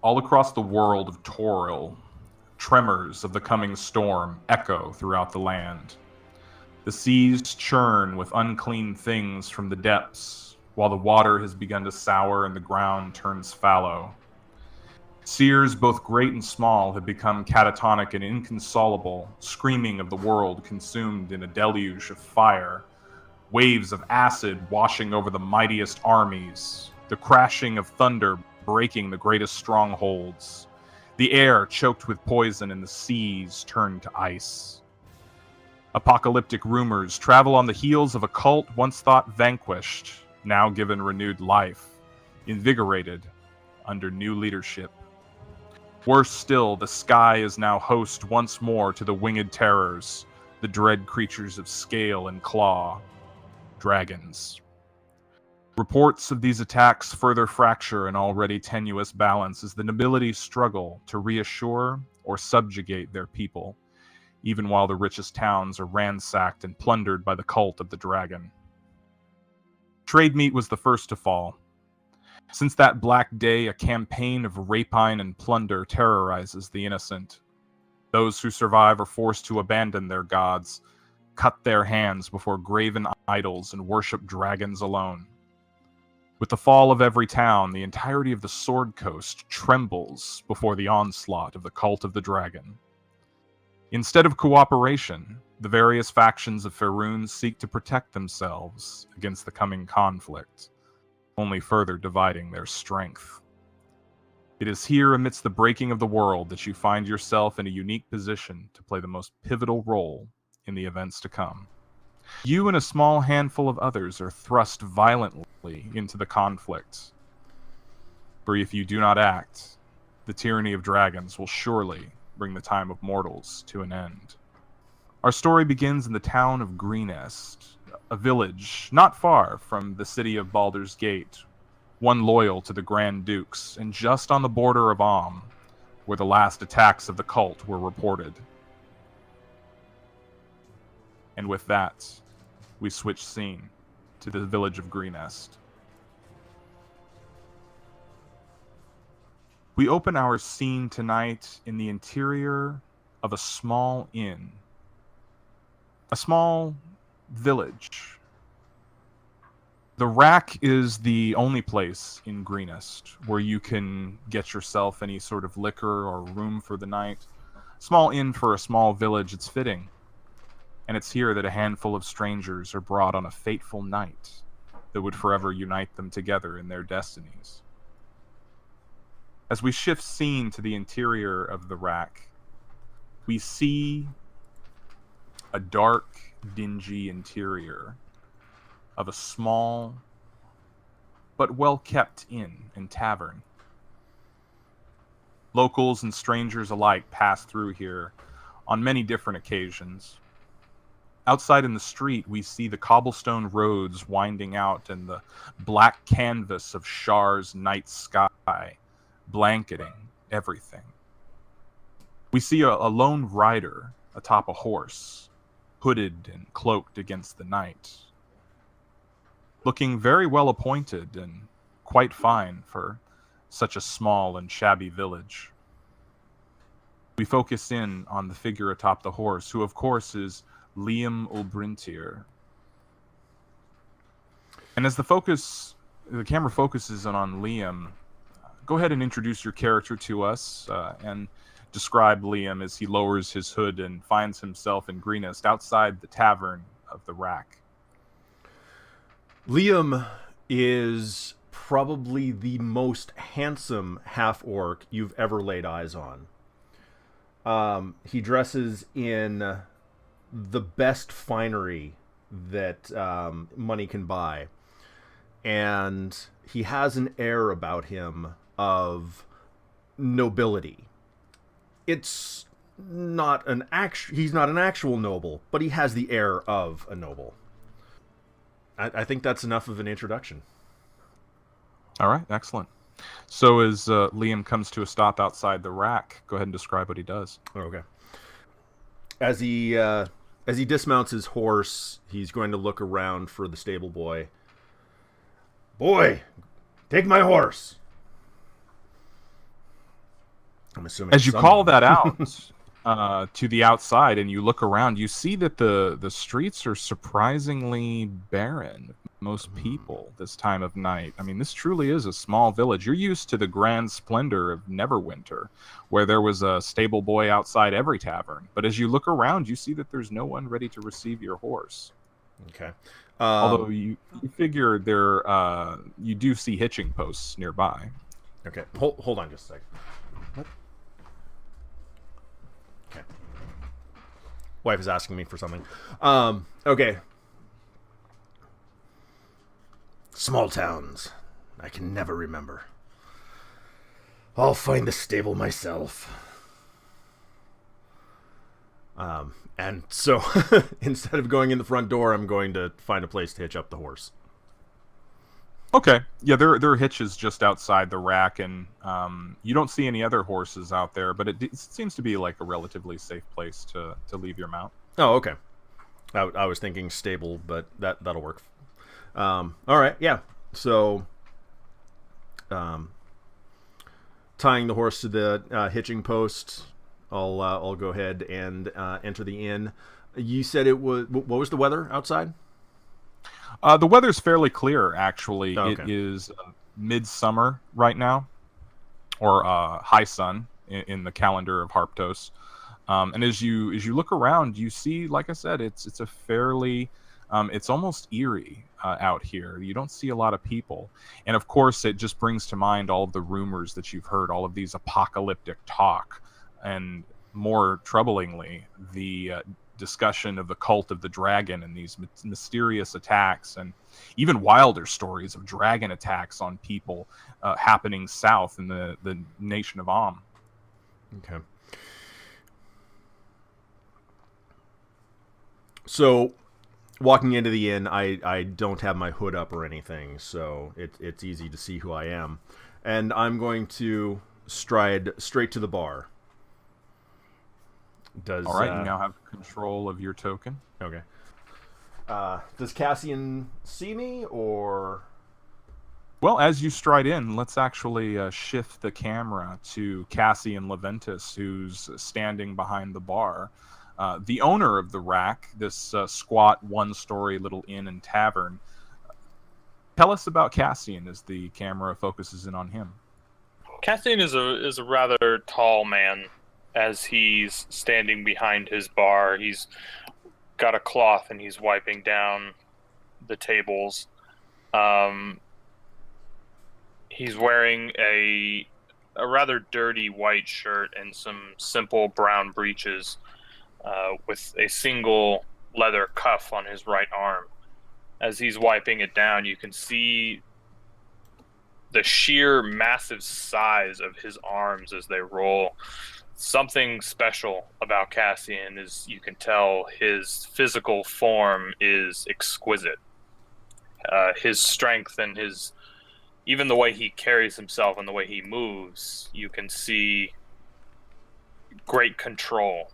All across the world of Toril, tremors of the coming storm echo throughout the land. The seas churn with unclean things from the depths, while the water has begun to sour and the ground turns fallow. Seers both great and small have become catatonic and inconsolable, screaming of the world consumed in a deluge of fire, waves of acid washing over the mightiest armies, the crashing of thunder breaking the greatest strongholds, the air choked with poison and the seas turned to ice. Apocalyptic rumors travel on the heels of a cult once thought vanquished, now given renewed life, invigorated under new leadership. Worse still, the sky is now host once more to the winged terrors, the dread creatures of scale and claw, dragons. Reports of these attacks further fracture an already tenuous balance as the nobility struggle to reassure or subjugate their people, even while the richest towns are ransacked and plundered by the cult of the dragon. Trade meat was the first to fall. Since that black day, a campaign of rapine and plunder terrorizes the innocent. Those who survive are forced to abandon their gods, cut their hands before graven idols, and worship dragons alone. With the fall of every town, the entirety of the Sword Coast trembles before the onslaught of the cult of the dragon. Instead of cooperation, the various factions of Faerun seek to protect themselves against the coming conflict, only further dividing their strength. It is here amidst the breaking of the world that you find yourself in a unique position to play the most pivotal role in the events to come. You and a small handful of others are thrust violently into the conflict. For if you do not act, the tyranny of dragons will surely bring the time of mortals to an end. Our story begins in the town of Greenest, a village not far from the city of Baldur's Gate, one loyal to the Grand Dukes, and just on the border of Amn, where the last attacks of the cult were reported. And with that, we switch scene to the village of Greenest. We open our scene tonight in the interior of a small inn. A small village. The Rack is the only place in Greenest where you can get yourself any sort of liquor or room for the night. Small inn for a small village, it's fitting. And it's here that a handful of strangers are brought on a fateful night that would forever unite them together in their destinies. As we shift scene to the interior of the Rack, we see a dark, dingy interior of a small but well-kept inn and tavern. Locals and strangers alike pass through here on many different occasions. Outside in the street, we see the cobblestone roads winding out and the black canvas of Shar's night sky blanketing everything. We see a lone rider atop a horse, hooded and cloaked against the night, looking very well appointed and quite fine for such a small and shabby village. We focus in on the figure atop the horse, who of course is Liam Ulbrintir. And as the camera focuses in on Liam, go ahead and introduce your character to us and describe Liam as he lowers his hood and finds himself in Greenest outside the tavern of the Rack. Liam is probably the most handsome half-orc you've ever laid eyes on. He dresses in the best finery that money can buy. And he has an air about him of nobility. It's not he's not an actual noble, but he has the air of a noble. I think that's enough of an introduction. All right, excellent. So as Liam comes to a stop outside the Rack, go ahead and describe what he does. Okay. As he dismounts his horse, he's going to look around for the stable boy. Boy, take my horse. I'm assuming As you call someone. that out, to the out to the outside, and you look around, you see that the streets are surprisingly barren. Most people this time of night. I mean, this truly is a small village. You're used to the grand splendor of Neverwinter, where there was a stable boy outside every tavern. But as you look around, you see that there's no one ready to receive your horse. Okay. Although you figure there, you do see hitching posts nearby. Okay. Hold on just a second. What? Okay. Wife is asking me for something. Okay. Small towns. I can never remember. I'll find the stable myself. And so, instead of going in the front door, I'm going to find a place to hitch up the horse. Okay. Yeah, there are hitches just outside the rack, and you don't see any other horses out there, but it seems to be like a relatively safe place to leave your mount. Oh, okay. I was thinking stable, but that'll work. All right, yeah. So, tying the horse to the hitching post, I'll go ahead and enter the inn. You said it was. What was the weather outside? The weather's fairly clear, actually. Oh, okay. It is midsummer right now, or high sun in the calendar of Harptos. And as you look around, you see, like I said, it's a fairly, it's almost eerie out here. You don't see a lot of people, and of course, it just brings to mind all of the rumors that you've heard, all of these apocalyptic talk, and more troublingly, the discussion of the cult of the dragon and these mysterious attacks, and even wilder stories of dragon attacks on people happening south in the nation of Am. Okay. So, walking into the inn, I don't have my hood up or anything, so it's easy to see who I am. And I'm going to stride straight to the bar. All right, you now have control of your token. Okay. Does Cassian see me, or? Well, as you stride in, let's actually shift the camera to Cassian Leventus, who's standing behind the bar. The owner of the rack, this squat, one-story little inn and tavern. Tell us about Cassian as the camera focuses in on him. Cassian is a rather tall man. As he's standing behind his bar, he's got a cloth and he's wiping down the tables. He's wearing a rather dirty white shirt and some simple brown breeches with a single leather cuff on his right arm. As he's wiping it down, you can see the sheer massive size of his arms as they roll. Something special about Cassian is, you can tell, his physical form is exquisite. His strength and even the way he carries himself and the way he moves, you can see great control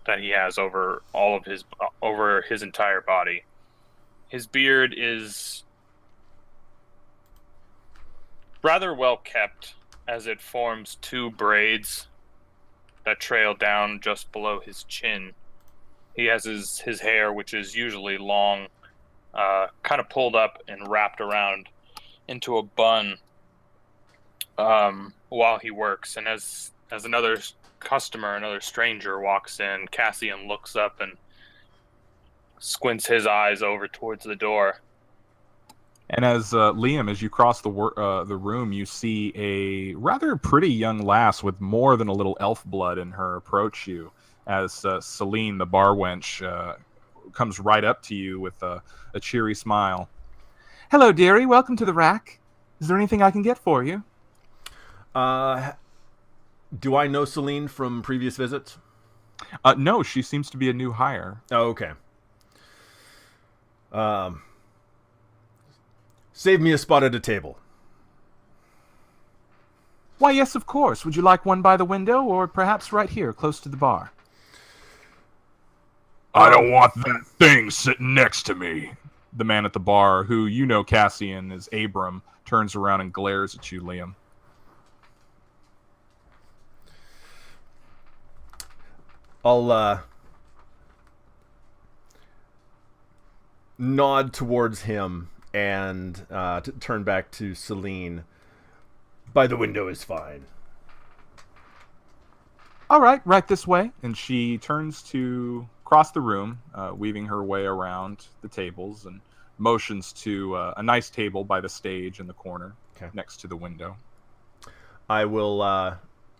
that he has over over his entire body. His beard is rather well kept, as it forms two braids that trail down just below his chin. He has his hair, which is usually long, kind of pulled up and wrapped around into a bun while he works. And as another customer, another stranger walks in, Cassian looks up and squints his eyes over towards the door. And as Liam, as you cross the room, you see a rather pretty young lass with more than a little elf blood in her approach you. As Celine, the bar wench, comes right up to you with a cheery smile. "Hello, dearie. Welcome to the rack. Is there anything I can get for you?" Do I know Celine from previous visits? No, she seems to be a new hire. Oh, okay. Save me a spot at a table. "Why, yes, of course. Would you like one by the window, or perhaps right here, close to the bar?" "I don't want that thing sitting next to me." The man at the bar, who you know Cassian is Abram, turns around and glares at you, Liam. I'll nod towards him and turn back to Celine. By the window is fine. All right this way. And she turns to cross the room, weaving her way around the tables and motions to a nice table by the stage in the corner next to the window. I will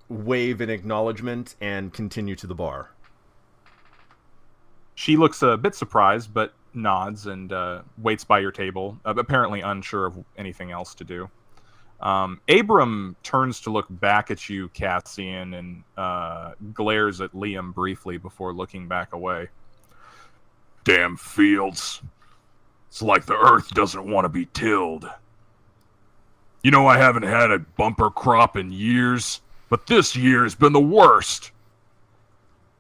wave in acknowledgement and continue to the bar. She looks a bit surprised, but nods and waits by your table, apparently unsure of anything else to do. Abram turns to look back at you, Cassian, and glares at Liam briefly before looking back away. Damn fields. It's like the earth doesn't want to be tilled. You know, I haven't had a bumper crop in years, but this year has been the worst.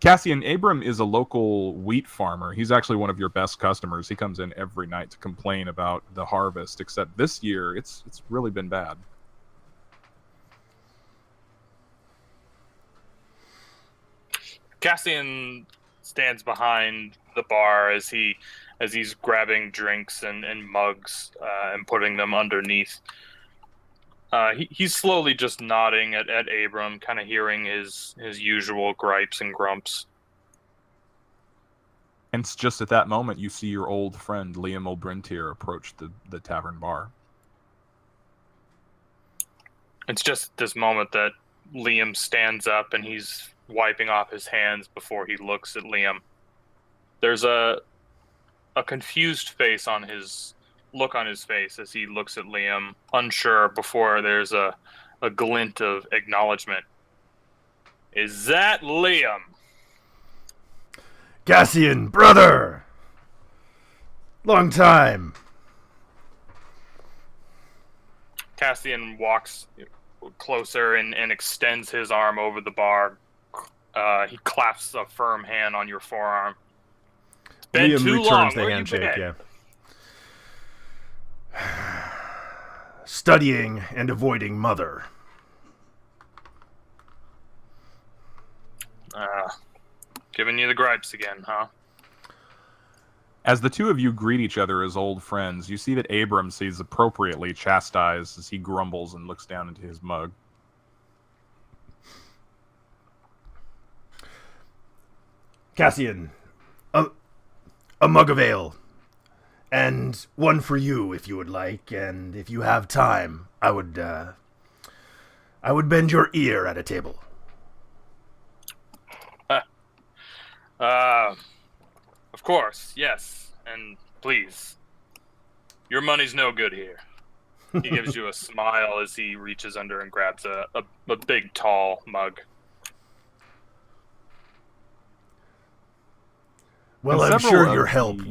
Cassian, Abram is a local wheat farmer. He's actually one of your best customers. He comes in every night to complain about the harvest, except this year it's really been bad. Cassian stands behind the bar as he's grabbing drinks and mugs and putting them underneath. He's slowly just nodding at Abram, kind of hearing his usual gripes and grumps. And it's just at that moment you see your old friend Liam O'Brintier approach the tavern bar. It's just at this moment that Liam stands up and he's wiping off his hands before he looks at Liam. There's a confused look on his face as he looks at Liam, unsure, before there's a glint of acknowledgement. Is that Liam? Cassian, brother! Long time. Cassian walks closer and extends his arm over the bar. He claps a firm hand on your forearm. It's been Liam too returns long. the Where handshake, you been? Studying and avoiding mother. Giving you the gripes again, huh? As the two of you greet each other as old friends, you see that Abram seems appropriately chastised as he grumbles and looks down into his mug. Cassian, a mug of ale. And one for you, if you would like, and if you have time, I would bend your ear at a table. Of course, yes, and please. Your money's no good here. He gives you a smile as he reaches under and grabs a big, tall mug. Well, And I'm several sure of your the- help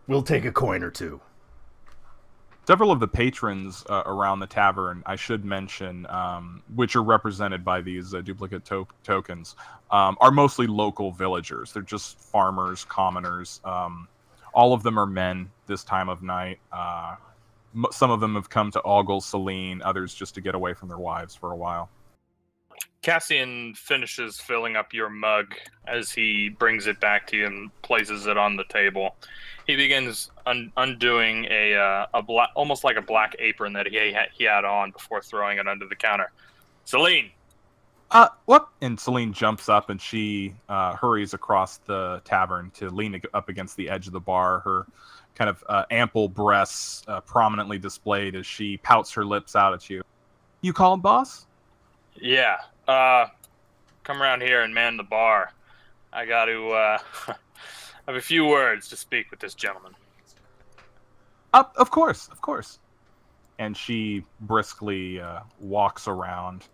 will take a coin or two. Several of the patrons around the tavern, I should mention, which are represented by these duplicate tokens, are mostly local villagers. They're just farmers, commoners. All of them are men this time of night. Some of them have come to ogle Celine, others just to get away from their wives for a while. Cassian finishes filling up your mug as he brings it back to you and places it on the table. He begins undoing a black, almost like a black apron that he had on before throwing it under the counter. Celine! What? And Celine jumps up and she hurries across the tavern to lean up against the edge of the bar, her kind of ample breasts prominently displayed as she pouts her lips out at you. You called, boss? Yeah. Come around here and man the bar. I got to have a few words to speak with this gentleman. Of course. And she briskly walks around.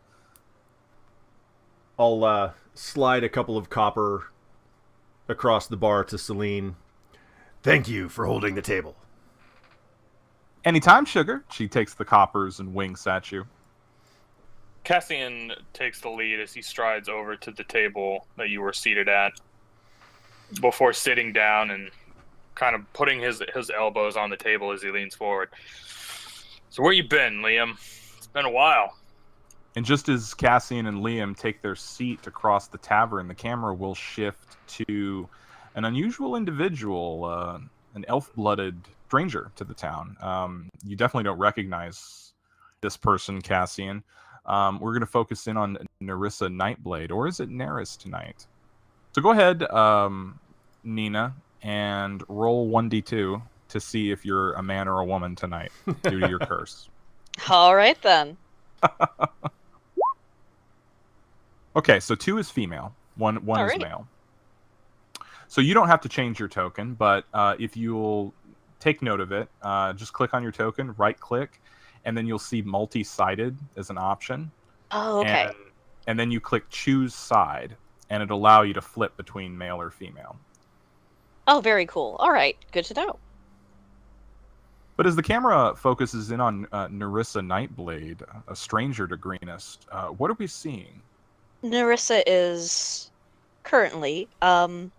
I'll slide a couple of copper across the bar to Celine. Thank you for holding the table. Anytime, sugar. She takes the coppers and winks at you. Cassian takes the lead as he strides over to the table that you were seated at before sitting down and kind of putting his elbows on the table as he leans forward. So where you been, Liam? It's been a while. And just as Cassian and Liam take their seat across the tavern, the camera will shift to an unusual individual, an elf-blooded stranger to the town. You definitely don't recognize this person, Cassian. We're going to focus in on Nerissa Nightblade, or is it Nerys tonight? So go ahead, Nina, and roll 1d2 to see if you're a man or a woman tonight due to your curse. All right, then. Okay, so 2 is female, one is Alrighty. male. So you don't have to change your token, but if you'll take note of it, just click on your token, right-click, and then you'll see multi-sided as an option. Oh, okay. And then you click choose side, and it'll allow you to flip between male or female. Oh, very cool. All right, good to know. But as the camera focuses in on Nerissa Nightblade, a stranger to Greenest, what are we seeing? Nerissa is currently a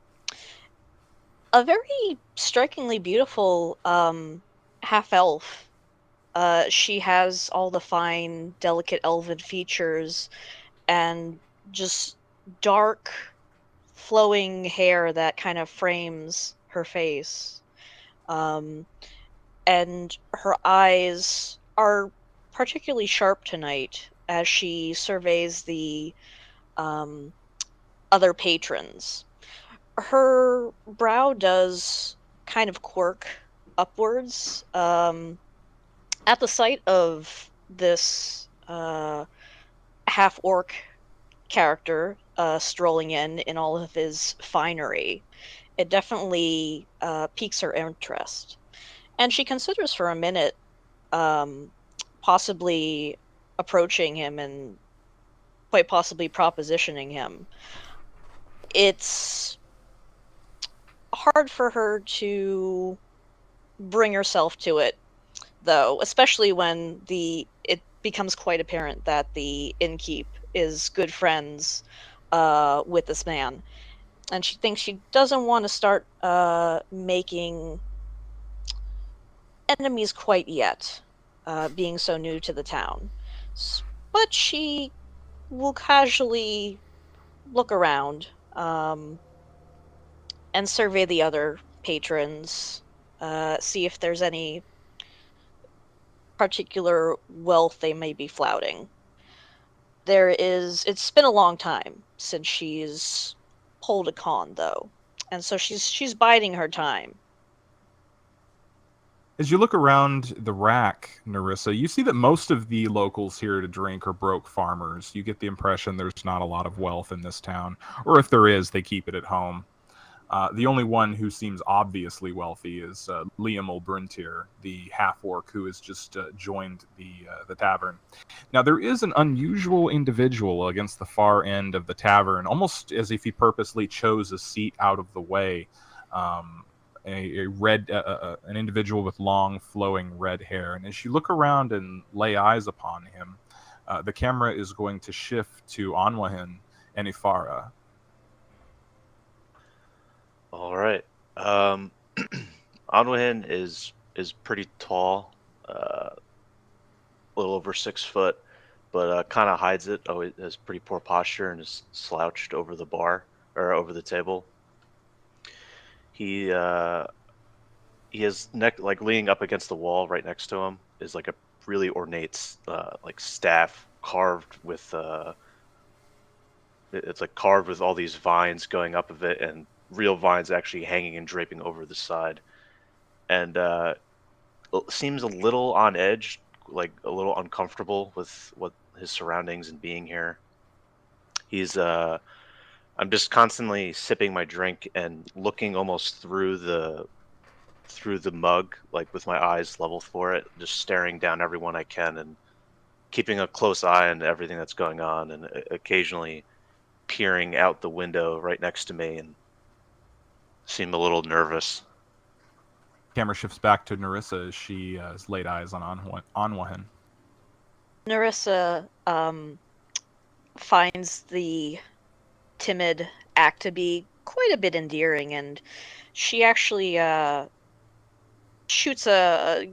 very strikingly beautiful half-elf. She has all the fine, delicate elven features and just dark, flowing hair that kind of frames her face. And her eyes are particularly sharp tonight as she surveys the other patrons. Her brow does kind of quirk upwards at the sight of this half-orc character strolling in all of his finery. It definitely piques her interest. And she considers for a minute possibly approaching him and quite possibly propositioning him. It's hard for her to bring herself to it, though, especially when it becomes quite apparent that the innkeep is good friends with this man. And she thinks she doesn't want to start making enemies quite yet, being so new to the town. But she will casually look around and survey the other patrons, see if there's any particular wealth they may be flouting. It's been a long time since she's pulled a con, though, and so she's biding her time. As you look around the rack, Nerissa, you see that most of the locals here to drink are broke farmers. You get the impression there's not a lot of wealth in this town, or if there is, they keep it at home. The only one who seems obviously wealthy is Liam Olbruntir, the half-orc who has just joined the tavern. Now, there is an unusual individual against the far end of the tavern, almost as if he purposely chose a seat out of the way. An individual with long, flowing red hair. And as you look around and lay eyes upon him, the camera is going to shift to Onwahin and Ifara. All right. Onwahin is pretty tall, a little over 6 foot, but kind of hides it. Oh, it has pretty poor posture and is slouched over the bar or over the table. He has like leaning up against the wall right next to him is like a really ornate like staff carved with it's like carved with all these vines going up of it and real vines actually hanging and draping over the side, and seems a little on edge, like a little uncomfortable with what his surroundings and being here. He's I'm just constantly sipping my drink and looking almost through the mug, like with my eyes level for it, just staring down everyone I can and keeping a close eye on everything that's going on, and occasionally peering out the window right next to me and seem a little nervous. Camera shifts back to Nerissa as she has laid eyes on Onwahin. Nerissa finds the timid act to be quite a bit endearing, and she actually shoots a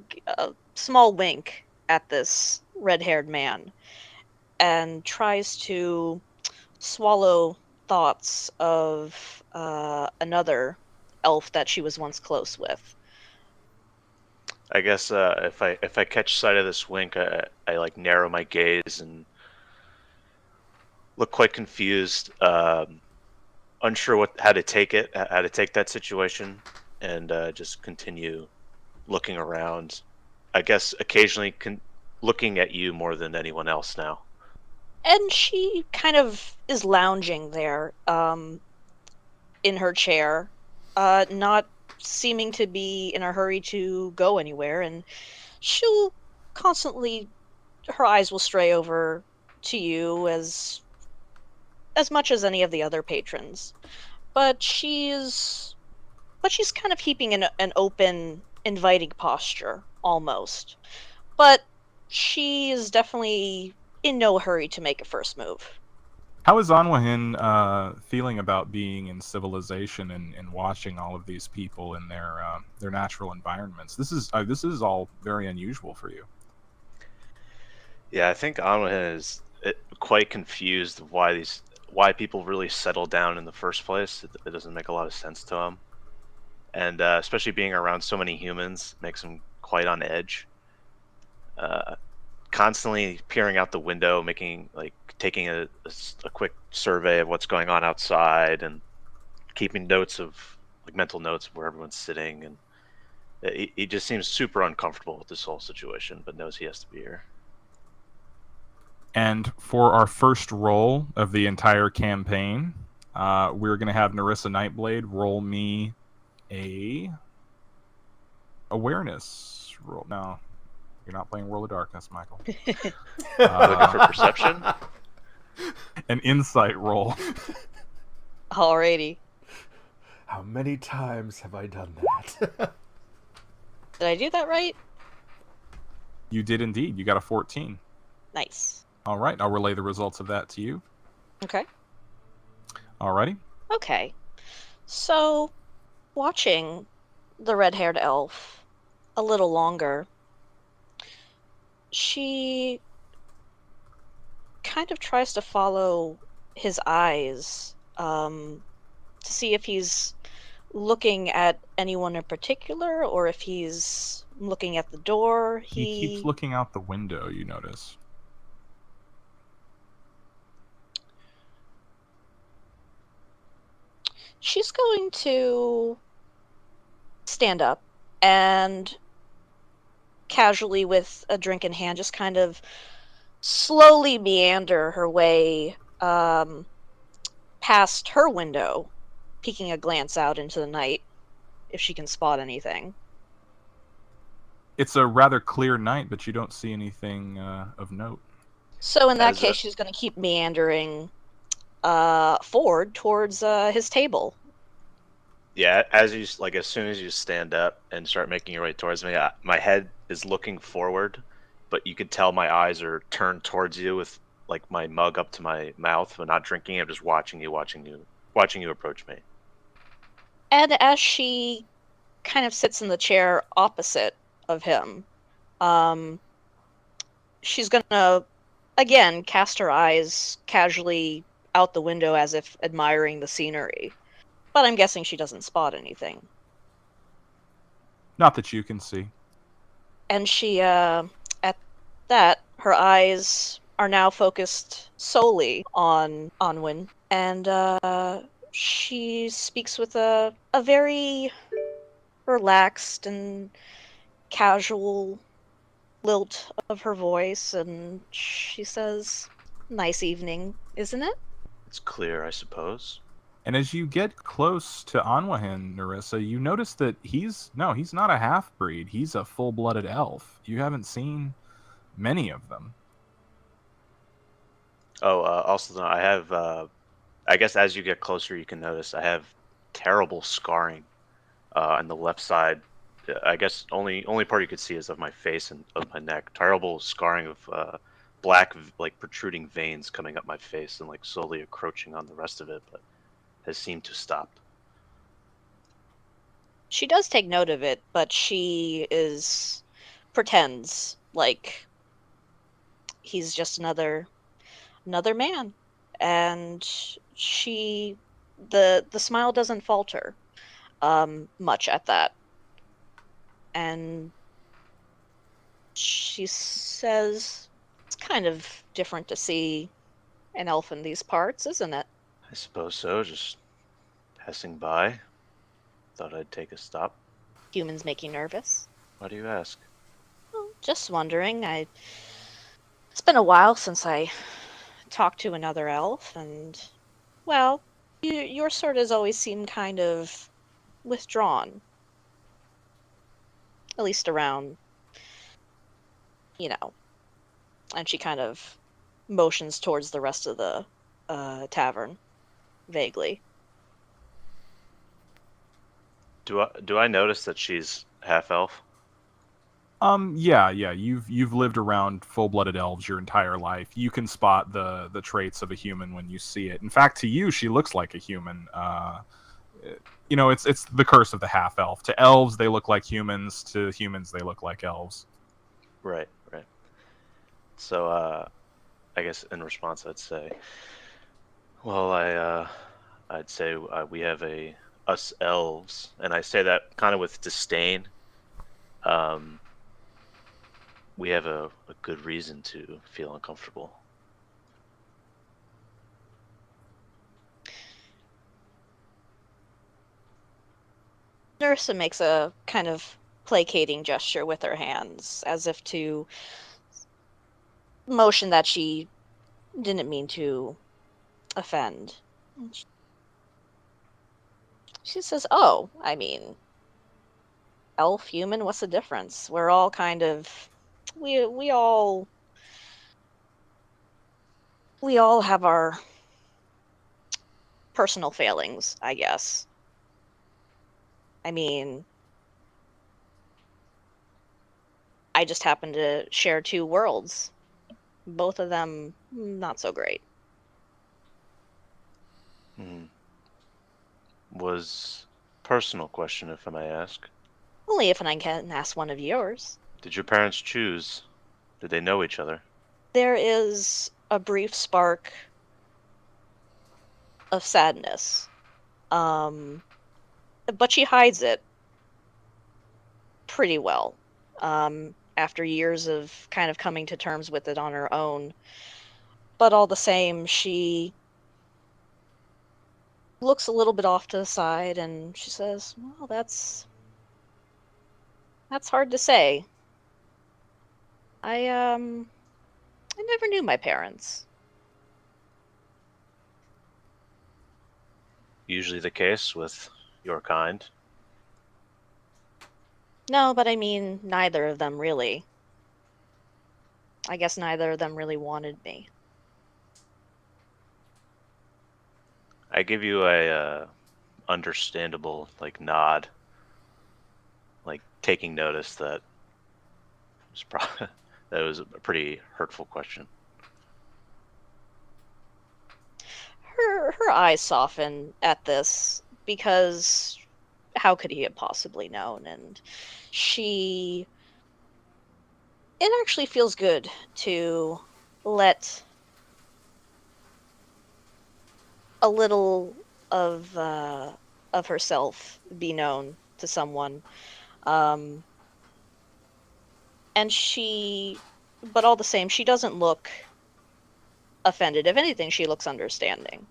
small wink at this red-haired man. and tries to swallow thoughts of another elf that she was once close with. I guess if I catch sight of this wink, I like narrow my gaze and look quite confused, unsure how to take that situation, and just continue looking around. I guess occasionally looking at you more than anyone else now. And she kind of is lounging there, in her chair, not seeming to be in a hurry to go anywhere, and she'll constantly, her eyes will stray over to you as much as any of the other patrons. But she's kind of keeping an open, inviting posture, almost. But she is definitely in no hurry to make a first move. How is Anwahin feeling about being in civilization and watching all of these people in their natural environments? This is all very unusual for you. Yeah, I think Anwahin is quite confused of why people really settle down in the first place. It doesn't make a lot of sense to him, and especially being around so many humans makes him quite on edge. Constantly peering out the window, taking a quick survey of what's going on outside, and keeping mental notes of where everyone's sitting, and he just seems super uncomfortable with this whole situation, but knows he has to be here. And for our first roll of the entire campaign, we're going to have Nerissa Nightblade roll me a awareness roll. No, you're not playing World of Darkness, Michael. Looking for perception? An insight roll. Alrighty. How many times have I done that? Did I do that right? You did indeed. You got a 14. Nice. All right, I'll relay the results of that to you. Okay. Alrighty. Okay. So, watching the red-haired elf a little longer, she kind of tries to follow his eyes, to see if he's looking at anyone in particular or if he's looking at the door. He keeps looking out the window, you notice. She's going to stand up and casually, with a drink in hand, just kind of slowly meander her way past her window, peeking a glance out into the night if she can spot anything. It's a rather clear night, but you don't see anything of note. So in that case, she's going to keep meandering forward towards his table. Yeah, as soon as you stand up and start making your way towards me, my head is looking forward, but you could tell my eyes are turned towards you with my mug up to my mouth. I'm not drinking. I'm just watching you approach me. And as she kind of sits in the chair opposite of him, she's gonna again cast her eyes casually out the window as if admiring the scenery. But I'm guessing she doesn't spot anything. Not that you can see. And she, at that, her eyes are now focused solely on Anwin. And she speaks with a very relaxed and casual lilt of her voice, and she says, "Nice evening, isn't it?" It's clear, I suppose. And as you get close to Anwahin, Nerissa, you notice that he's not a half-breed. He's a full-blooded elf. You haven't seen many of them. Oh, also, I have, I guess as you get closer, you can notice I have terrible scarring on the left side. I guess only part you could see is of my face and of my neck. Terrible scarring of black, protruding veins coming up my face and slowly encroaching on the rest of it, but has seemed to stop. She does take note of it, but she pretends like he's just another another man. And the smile doesn't falter much at that. And she says, it's kind of different to see an elf in these parts, isn't it? I suppose so. Just passing by. Thought I'd take a stop. Humans make you nervous? Why do you ask? Well, just wondering. It's been a while since I talked to another elf, and, well, your sort has always seemed kind of withdrawn. At least around, and she kind of motions towards the rest of the tavern, vaguely. Do I notice that she's half elf? Yeah. You've lived around full-blooded elves your entire life. You can spot the traits of a human when you see it. In fact, to you, she looks like a human. It's the curse of the half-elf. To elves, they look like humans. To humans, they look like elves. Right. So, I guess in response, I'd say, well, I'd say we have us elves, and I say that kind of with disdain. We have a good reason to feel uncomfortable. Nerissa makes a kind of placating gesture with her hands, as if to motion that she didn't mean to offend. She says, oh, I mean, elf, human, what's the difference? We're all kind of... We all have our personal failings, I guess. I mean, I just happen to share two worlds. Both of them not so great. Was personal question, if I may ask. Only if I can ask one of yours. Did your parents choose? Did they know each other? There is a brief spark of sadness. But she hides it pretty well. After years of kind of coming to terms with it on her own. But all the same, she looks a little bit off to the side and she says, well, that's hard to say. I never knew my parents. Usually the case with your kind. No, but I mean, neither of them really. I guess neither of them really wanted me. I give you a understandable nod, taking notice that that was a pretty hurtful question. Her eyes soften at this because how could he have possibly known? And it actually feels good to let a little of herself be known to someone. And but all the same, she doesn't look offended. If anything, she looks understanding.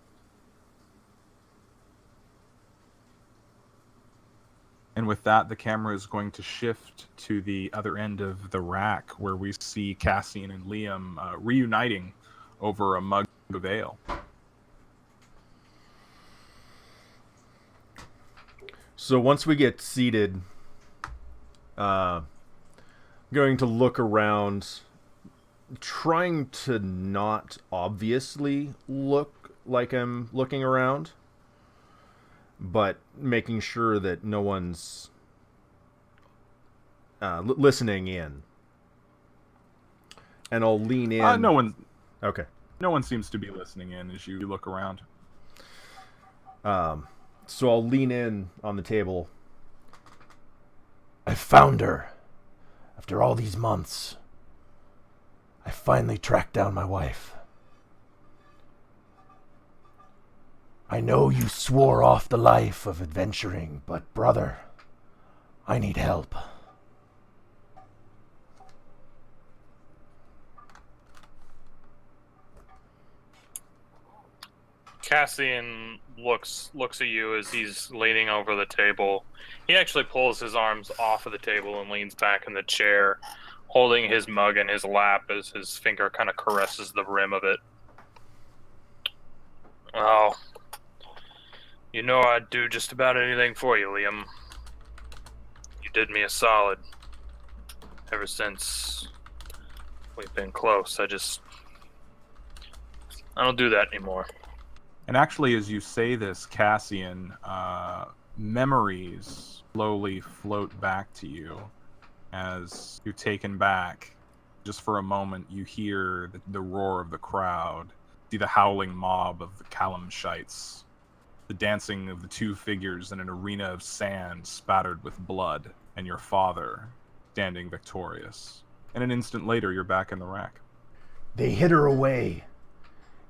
And with that, the camera is going to shift to the other end of the rack, where we see Cassian and Liam reuniting over a mug of ale. So once we get seated, going to look around, trying to not obviously look like I'm looking around, but making sure that no one's listening in. And I'll lean in. No one. Okay. No one seems to be listening in as you look around. So I'll lean in on the table. I found her. After all these months, I finally tracked down my wife. I know you swore off the life of adventuring, but brother, I need help. Cassian looks at you as he's leaning over the table. He actually pulls his arms off of the table and leans back in the chair, holding his mug in his lap as his finger kind of caresses the rim of it. Oh, you know I'd do just about anything for you, Liam. You did me a solid. Ever since we've been close, I don't do that anymore. And actually, as you say this, Cassian, memories slowly float back to you as you're taken back. Just for a moment, you hear the roar of the crowd, see the howling mob of the Calamshites, the dancing of the two figures in an arena of sand spattered with blood, and your father standing victorious. And an instant later, you're back in the rack. They hid her away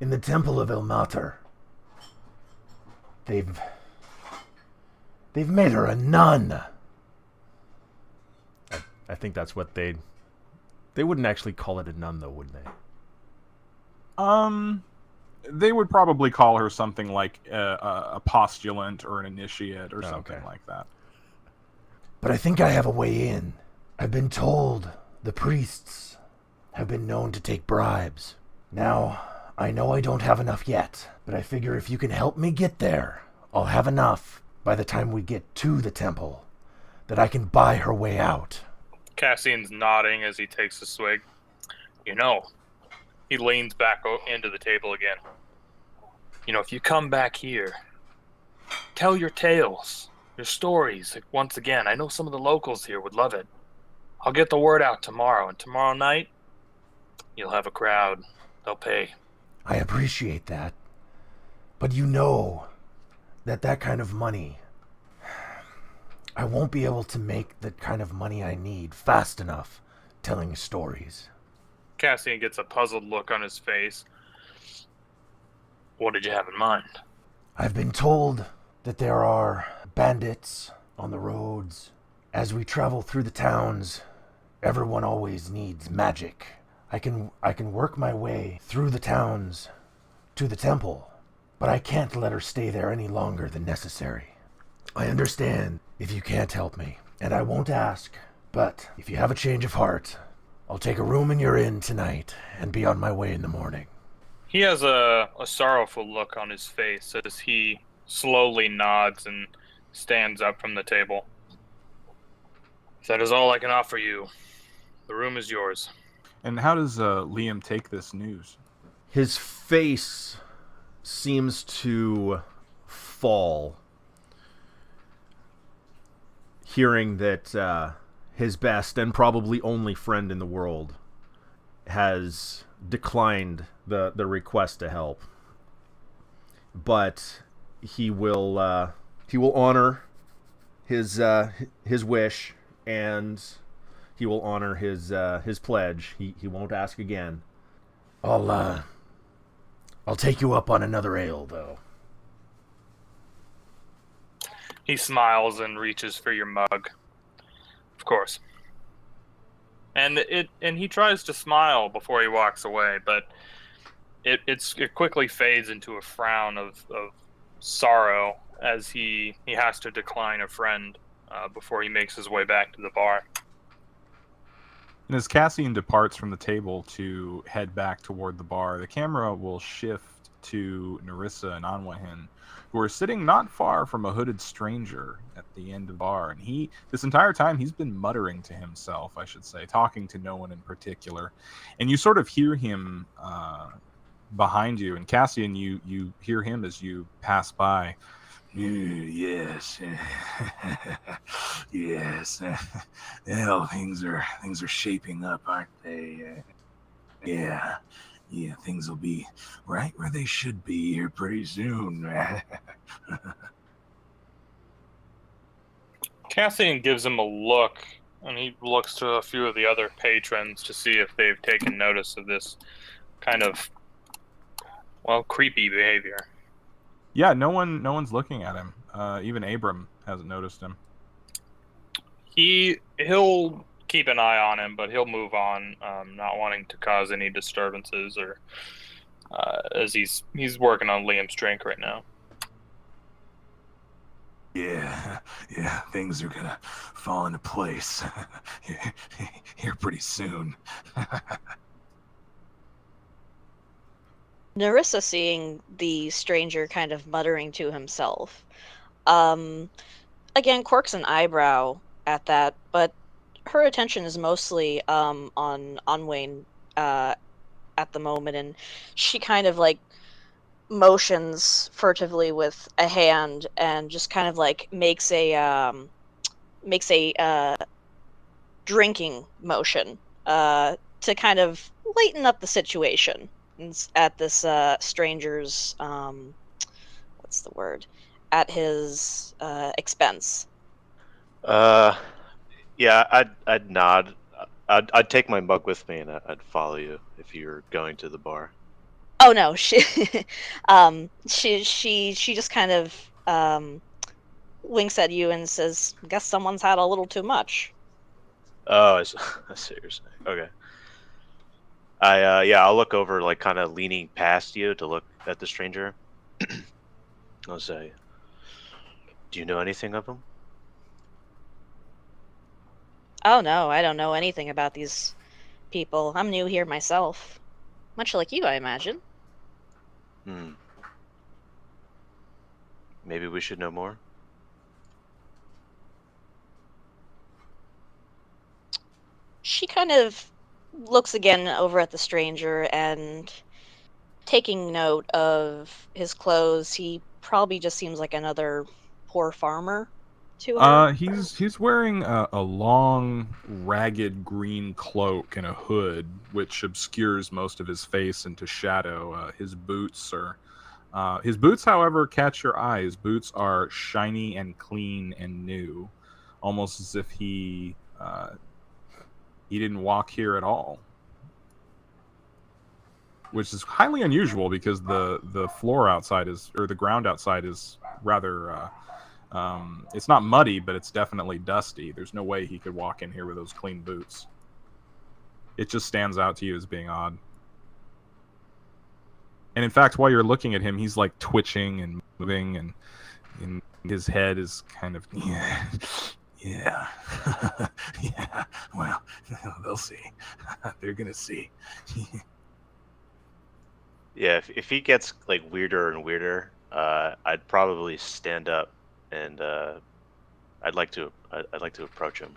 in the Temple of El Mater. They've made her a nun. I think that's what they wouldn't actually call it a nun, though, would they? They would probably call her something like a postulant or an initiate or something like that. But I think I have a way in. I've been told the priests have been known to take bribes. Now, I know I don't have enough yet, but I figure if you can help me get there, I'll have enough by the time we get to the temple that I can buy her way out. Cassian's nodding as he takes a swig. You know, he leans back into the table again. You know, if you come back here, tell your tales, your stories. Like, once again, I know some of the locals here would love it. I'll get the word out tomorrow, and tomorrow night, you'll have a crowd. They'll pay. I appreciate that. But you know that kind of money, I won't be able to make the kind of money I need fast enough telling stories. Cassian gets a puzzled look on his face. What did you have in mind? I've been told that there are bandits on the roads. As we travel through the towns, everyone always needs magic. I can work my way through the towns to the temple, but I can't let her stay there any longer than necessary. I understand if you can't help me, and I won't ask, but if you have a change of heart, I'll take a room in your inn tonight and be on my way in the morning. He has a sorrowful look on his face as he slowly nods and stands up from the table. That is all I can offer you. The room is yours. And how does Liam take this news? His face seems to fall, hearing that his best and probably only friend in the world has declined the request to help. But he will honor his wish, and he will honor his pledge. He won't ask again. I'll take you up on another ale, though. He smiles and reaches for your mug. Of course. And he tries to smile before he walks away, but it quickly fades into a frown of sorrow as he has to decline a friend before he makes his way back to the bar. And as Cassian departs from the table to head back toward the bar, the camera will shift to Nerissa and Anwahin, who are sitting not far from a hooded stranger at the end of the bar. And this entire time, he's been muttering to himself, I should say, talking to no one in particular. And you sort of hear him behind you. And Cassian, you hear him as you pass by. Yes, yes. Well, things are shaping up, aren't they? Yeah, things will be right where they should be here pretty soon. Cassian gives him a look, and he looks to a few of the other patrons to see if they've taken notice of this kind of, creepy behavior. Yeah, no one's looking at him. Even Abram hasn't noticed him. He'll keep an eye on him, but he'll move on, not wanting to cause any disturbances, or as he's working on Liam's drink right now. Yeah, things are gonna fall into place here pretty soon. Nerissa, seeing the stranger kind of muttering to himself, again quirks an eyebrow at that, but her attention is mostly on Wayne at the moment, and she kind of like motions furtively with a hand and just kind of like makes a drinking motion to kind of lighten up the situation at this stranger's what's the word, at his expense. Yeah, I'd nod. I'd take my mug with me, and I'd follow you if you're going to the bar. Oh no, she she just kind of winks at you and says, "Guess someone's had a little too much." Oh, I see what you're saying. Okay. I'll look over, like kind of leaning past you to look at the stranger. I'll say, "Do you know anything of him?" Oh no, I don't know anything about these people. I'm new here myself. Much like you, I imagine. Maybe we should know more. She kind of looks again over at the stranger, and taking note of his clothes, he probably just seems like another poor farmer to her. He's wearing a long, ragged green cloak and a hood, which obscures most of his face into shadow. His boots, however, catch your eye. His boots are shiny and clean and new, almost as if he didn't walk here at all. Which is highly unusual because the floor outside the ground outside is rather. It's not muddy, but it's definitely dusty. There's no way he could walk in here with those clean boots. It just stands out to you as being odd. And in fact, while you're looking at him, he's like twitching and moving, and his head is kind of, yeah. Yeah, well, they'll see. They're gonna see. Yeah, if he gets like weirder and weirder, I'd probably stand up, and I'd like to approach him.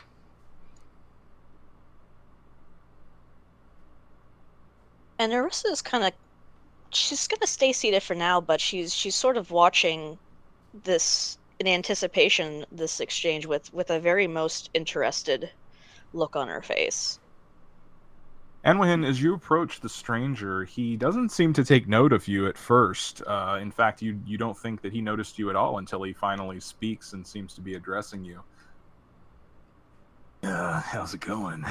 And Nerissa is she's gonna stay seated for now, but she's sort of watching this in anticipation, this exchange with a very most interested look on her face. Anwahin, as you approach the stranger, he doesn't seem to take note of you at first. In fact, you don't think that he noticed you at all until he finally speaks and seems to be addressing you. How's it going?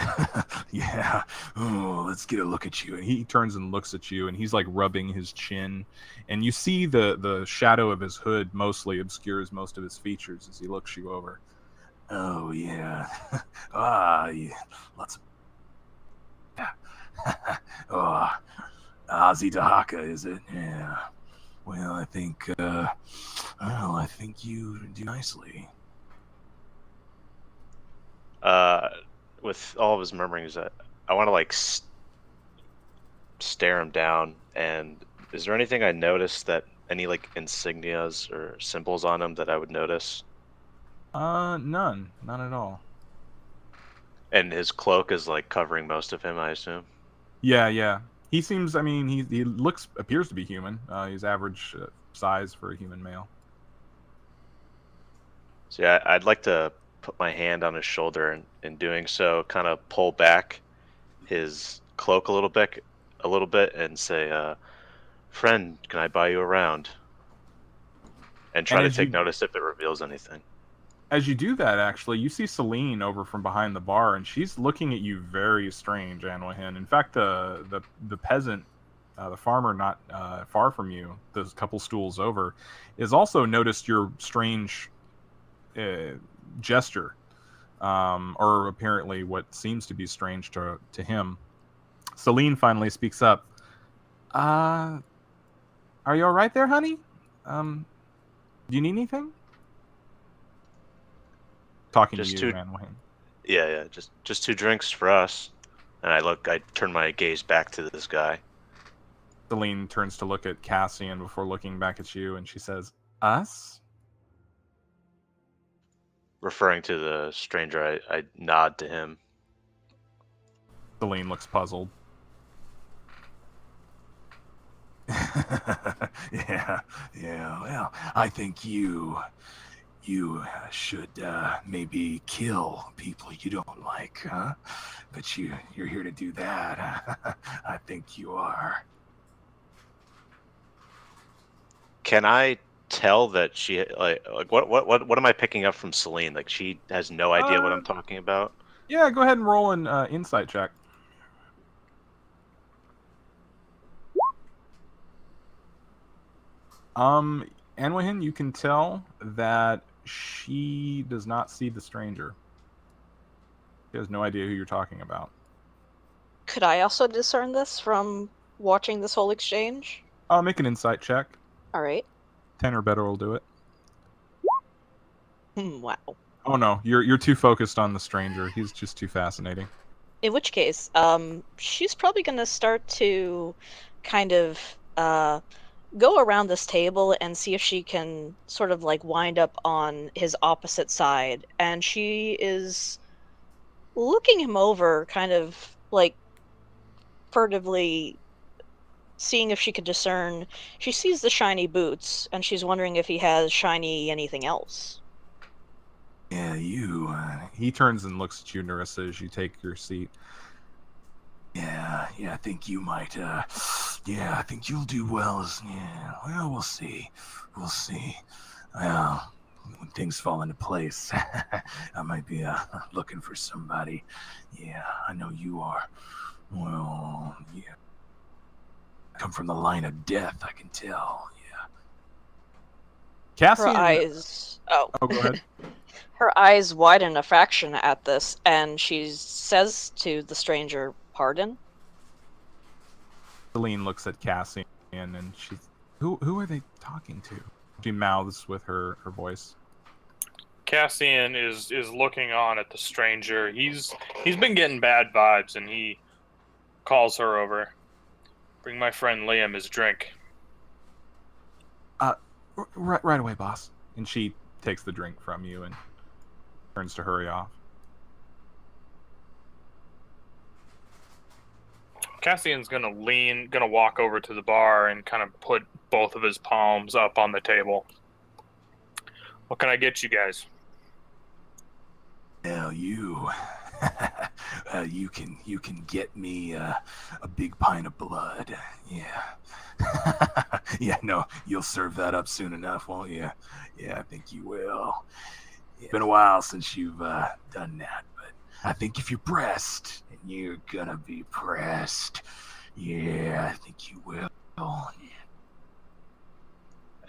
Yeah. Oh, let's get a look at you. And he turns and looks at you, and he's like rubbing his chin. And you see the shadow of his hood mostly obscures most of his features as he looks you over. Oh, yeah. Yeah. Lots of... Oh, Ozzy Dahaka, is it? Yeah. Well, I think you do nicely. With all of his murmurings, I want to like stare him down. And is there anything I noticed, that any like insignias or symbols on him that I would notice? None at all. And his cloak is like covering most of him, I assume. Yeah. He seems, I mean, he appears to be human. He's average size for a human male. So yeah, I'd like to put my hand on his shoulder, and in doing so, kind of pull back his cloak a little bit, and say, "Friend, can I buy you around?" And try to take notice if it reveals anything. As you do that, actually, you see Celine over from behind the bar, and she's looking at you very strange, Anwahin. In fact, the peasant the farmer not far from you, those couple stools over, is also noticed your strange gesture, or apparently what seems to be strange to him. Celine finally speaks up. Are you all right there, honey? Do you need anything? Talking Just to you, two. Anwayne. Yeah. Just 2 drinks for us. And I turn my gaze back to this guy. Celine turns to look at Cassian before looking back at you, and she says, "Us?" Referring to the stranger, I nod to him. Celine looks puzzled. Yeah. Well, I think you should maybe kill people you don't like, huh? But you're here to do that. I think you are. Can I tell that she like what am I picking up from Celine? Like she has no idea what I'm talking about. Yeah, go ahead and roll an insight check. Anwahin, you can tell that she does not see the stranger. She has no idea who you're talking about. Could I also discern this from watching this whole exchange? Make an insight check. All right. 10 or better will do it. Wow. Oh no, you're too focused on the stranger. He's just too fascinating. In which case, she's probably going to start to kind of go around this table and see if she can sort of like wind up on his opposite side. And she is looking him over, kind of like furtively seeing if she could discern. She sees the shiny boots, and she's wondering if he has shiny anything else. Yeah, you. He turns and looks at you, Nerissa, as you take your seat. Yeah, I think you might, yeah, I think you'll do well. Yeah, well, we'll see. Well, when things fall into place, I might be, looking for somebody. Yeah, I know you are. Well, yeah. Come from the line of death, I can tell, yeah. Cassian... Her eyes... Oh, go ahead. Her eyes widen a fraction at this, and she says to the stranger, "Pardon?" Celine looks at Cassian, and she's... Who are they talking to? She mouths with her voice. Cassian is looking on at the stranger. He's been getting bad vibes, and he calls her over. Bring my friend Liam his drink. Right away, boss. And she takes the drink from you and turns to hurry off. Cassian's gonna walk over to the bar and kind of put both of his palms up on the table. What can I get you guys? Hell, you can get me a big pint of blood. Yeah. Yeah, no, you'll serve that up soon enough, won't you? Yeah, I think you will. It's been a while since you've done that, but I think if you're pressed, and you're gonna be pressed, yeah, I think you will.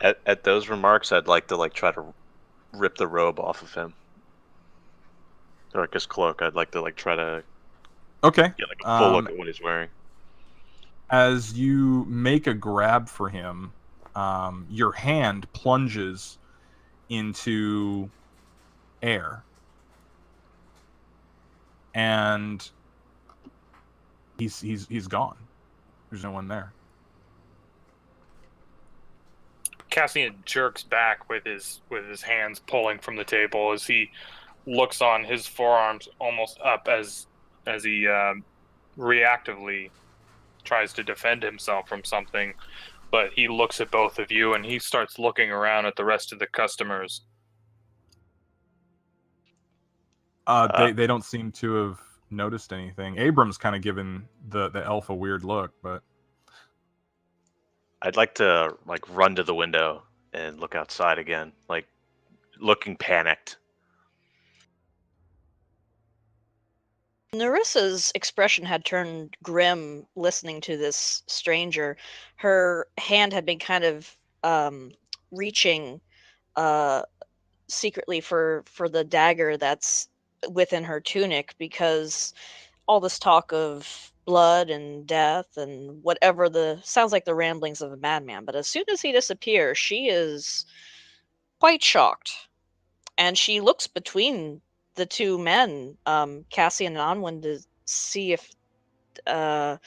At those remarks, I'd like to try to rip the robe off of him. Or his cloak. I'd like to try to Okay. get a full look at what he's wearing. As you make a grab for him, your hand plunges into air, and he's gone. There's no one there. Cassian jerks back with his hands pulling from the table as he looks on, his forearms almost up as he reactively tries to defend himself from something. But he looks at both of you and he starts looking around at the rest of the customers. They don't seem to have noticed anything. Abram's kind of given the elf a weird look, but I'd like to run to the window and look outside again, looking panicked. Nerissa's expression had turned grim listening to this stranger. Her hand had been kind of reaching secretly for the dagger that's within her tunic, because all this talk of blood and death and whatever sounds like the ramblings of a madman. But as soon as he disappears, she is quite shocked, and she looks between the two men, Cassian and Anwin, to see if uh,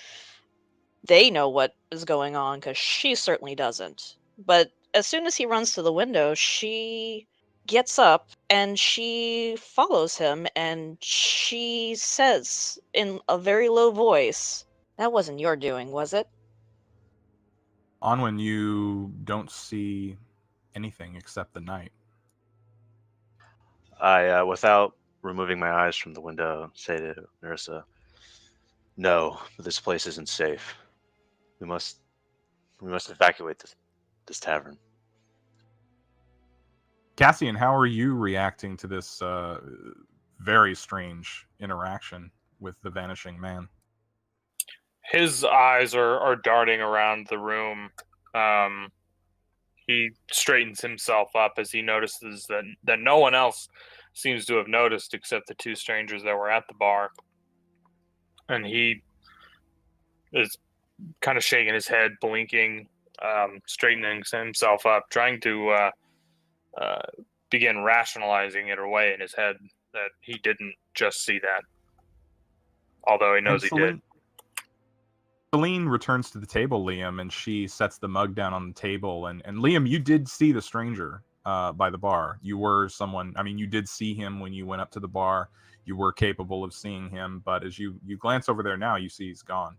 they know what is going on, because she certainly doesn't. But as soon as he runs to the window, she gets up and she follows him, and she says in a very low voice, "That wasn't your doing, was it?" Onwin, you don't see anything except the night. I, without removing my eyes from the window, say to Nerissa, "No, this place isn't safe. We must evacuate this tavern." Cassian, how are you reacting to this very strange interaction with the vanishing man? His eyes are darting around the room. He straightens himself up as he notices that no one else seems to have noticed except the two strangers that were at the bar. And he is kind of shaking his head, blinking, straightening himself up, trying to begin rationalizing it away in his head that he didn't just see that, although he knows he did. Celine returns to the table, Liam, and she sets the mug down on the table. And Liam, you did see the stranger by the bar. You were you did see him when you went up to the bar. You were capable of seeing him, but as you glance over there now, you see he's gone.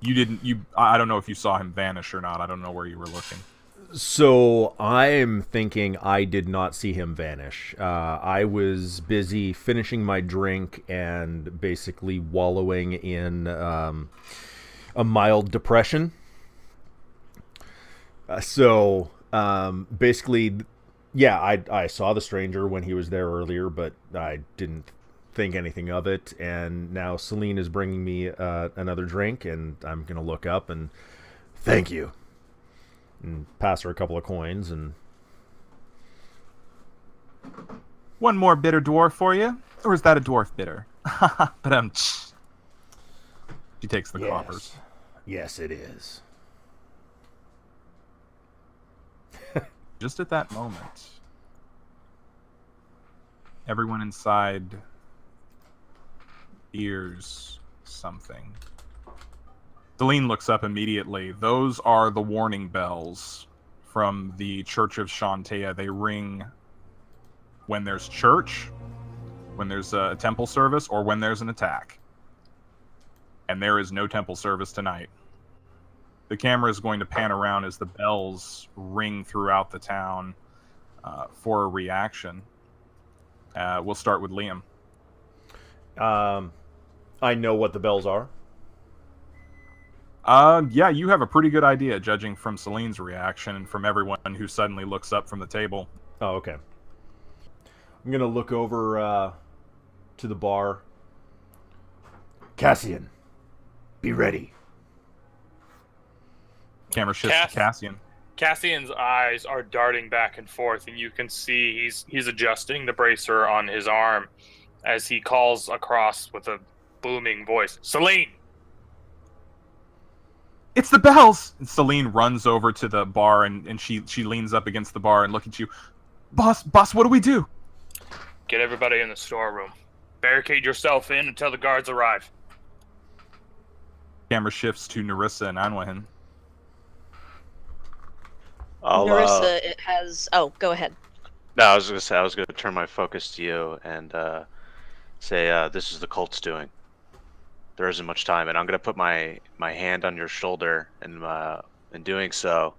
I don't know if you saw him vanish or not. I don't know where you were looking. So I'm thinking I did not see him vanish. I was busy finishing my drink and basically wallowing in a mild depression. Basically, yeah, I saw the stranger when he was there earlier, but I didn't think anything of it. And now Celine is bringing me another drink, and I'm going to look up and thank you. And pass her a couple of coins. And one more bitter dwarf for you, or is that a dwarf bitter? But she takes the coppers. Yes, it is. Just at that moment, everyone inside hears something. Celine looks up immediately. Those are the warning bells from the Church of Shantea. They ring when there's church, when there's a temple service, or when there's an attack. And there is no temple service tonight. The camera is going to pan around as the bells ring throughout the town for a reaction. We'll start with Liam. I know what the bells are. Yeah, you have a pretty good idea, judging from Celine's reaction and from everyone who suddenly looks up from the table. Oh, okay. I'm gonna look over to the bar. Cassian, be ready. Camera shifts to Cassian. Cassian's eyes are darting back and forth, and you can see he's adjusting the bracer on his arm as he calls across with a booming voice, "Celine!" It's the bells! And Celine runs over to the bar, and she leans up against the bar and looks at you. Boss, what do we do? Get everybody in the storeroom. Barricade yourself in until the guards arrive. Camera shifts to Nerissa and Anwahin. Nerissa, it has... Oh, go ahead. No, I was going to say, I was going to turn my focus to you and say, this is the cult's doing. There isn't much time, and I'm going to put my hand on your shoulder, and in doing so,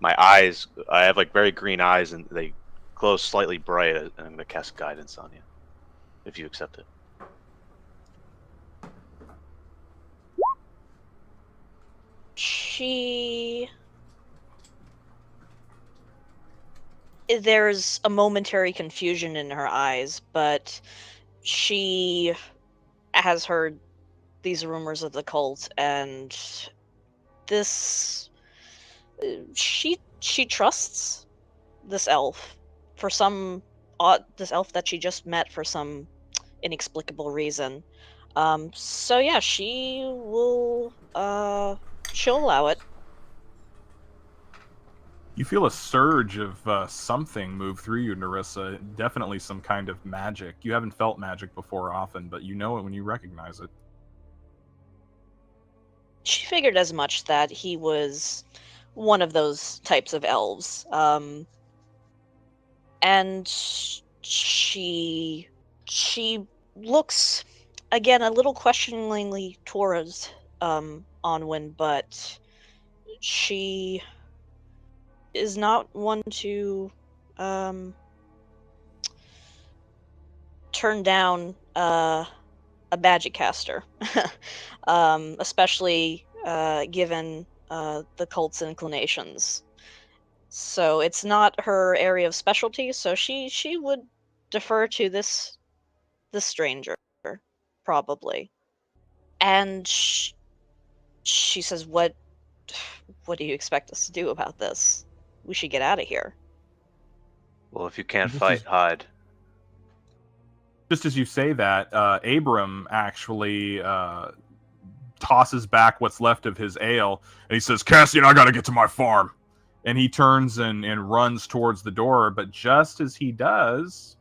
my eyes, I have like very green eyes, and they glow slightly bright, and I'm going to cast guidance on you, if you accept it. There's a momentary confusion in her eyes, but she has heard these rumors of the cult, and this she trusts this elf for some this elf that she just met for some inexplicable reason. So yeah, she'll allow it. You feel a surge of something move through you, Nerissa. Definitely some kind of magic. You haven't felt magic before often, but you know it when you recognize it. She figured as much, that he was one of those types of elves. And she looks again a little questioningly towards Onwin, but she is not one to turn down a magic caster, especially given the cult's inclinations. So it's not her area of specialty, so she would defer to this stranger, probably. And she says, what do you expect us to do about this? We should get out of here. Well, if you can't This fight, is- hide. Just as you say that, Abram actually tosses back what's left of his ale, and he says, "Cassian, I gotta get to my farm." And he turns and runs towards the door, but just as he does,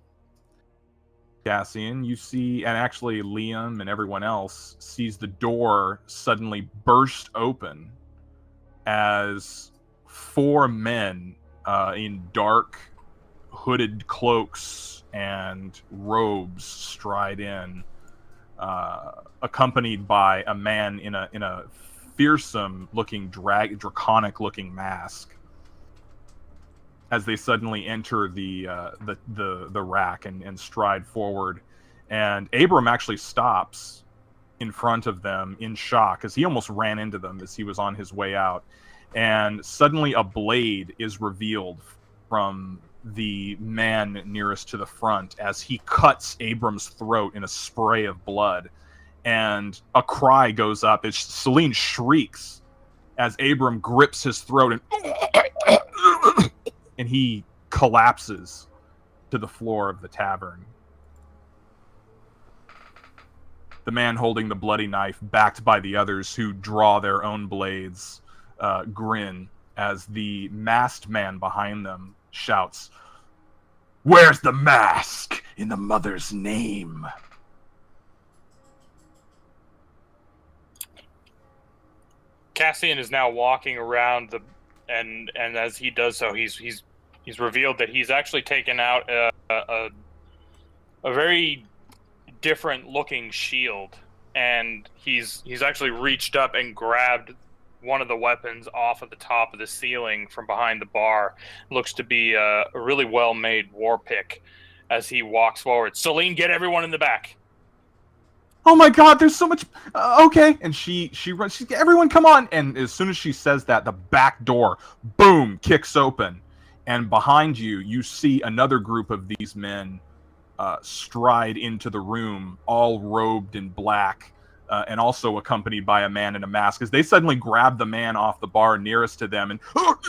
Cassian, you see, and actually Liam and everyone else sees the door suddenly burst open as four men in dark hooded cloaks and robes stride in, accompanied by a man in a fearsome looking draconic looking mask, as they suddenly enter the rack and stride forward. And Abram actually stops in front of them in shock, as he almost ran into them as he was on his way out. And suddenly a blade is revealed from the man nearest to the front as he cuts Abram's throat in a spray of blood. And a cry goes up as Celine shrieks as Abram grips his throat and he collapses to the floor of the tavern. The man holding the bloody knife, backed by the others who draw their own blades, grin as the masked man behind them shouts, "Where's the mask, in the mother's name?" Cassian is now walking around and as he does so, he's revealed that he's actually taken out a very different looking shield, and he's actually reached up and grabbed one of the weapons off of the top of the ceiling from behind the bar. Looks to be a really well made war pick as he walks forward. Celine, get everyone in the back. Oh my god, there's so much. Okay. And she runs. Everyone, come on! And as soon as she says that, the back door, boom, kicks open, and behind you, you see another group of these men stride into the room, all robed in black, and also accompanied by a man in a mask. As they suddenly grab the man off the bar nearest to them, and help,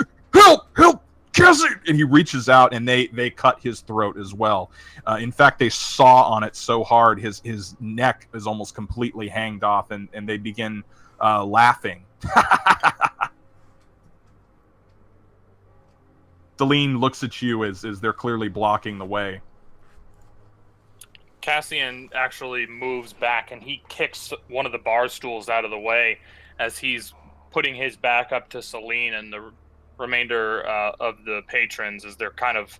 Cassian! And he reaches out, and they cut his throat as well. In fact, they saw on it so hard, his neck is almost completely hanged off, and they begin laughing. Celine looks at you as they're clearly blocking the way. Cassian actually moves back and he kicks one of the bar stools out of the way as he's putting his back up to Celine and the remainder of the patrons as they're kind of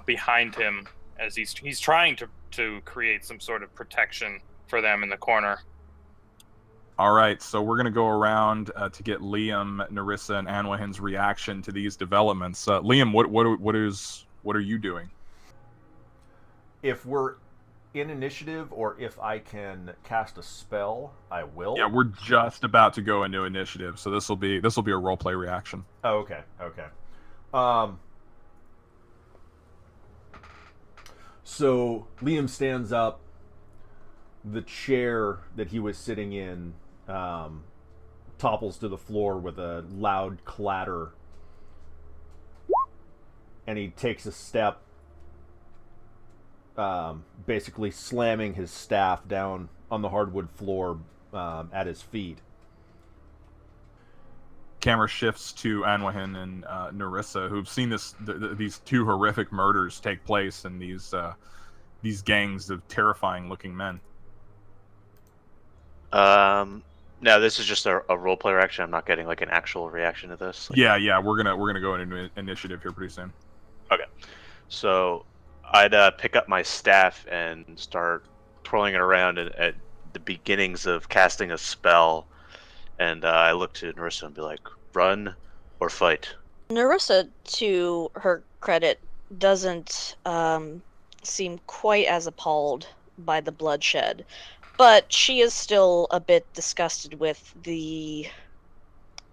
behind him, as he's trying to create some sort of protection for them in the corner. All right, so we're going to go around to get Liam, Nerissa, and Anwahin's reaction to these developments. Liam, what are you doing? If we're in initiative, or if I can cast a spell, I will. Yeah, we're just about to go into initiative, so this will be a roleplay reaction. Oh, okay. So Liam stands up the chair that he was sitting in topples to the floor with a loud clatter. And he takes a step, basically slamming his staff down on the hardwood floor at his feet. Camera shifts to Anwahin and Nerissa, who've seen these two horrific murders take place in these gangs of terrifying-looking men. No, this is just a role-play reaction. I'm not getting like an actual reaction to this. Like, Yeah, we're gonna go into initiative here pretty soon. Okay, so I'd pick up my staff and start twirling it around at the beginnings of casting a spell, and I look to Nerissa and be like, "Run or fight." Nerissa, to her credit, doesn't seem quite as appalled by the bloodshed, but she is still a bit disgusted with the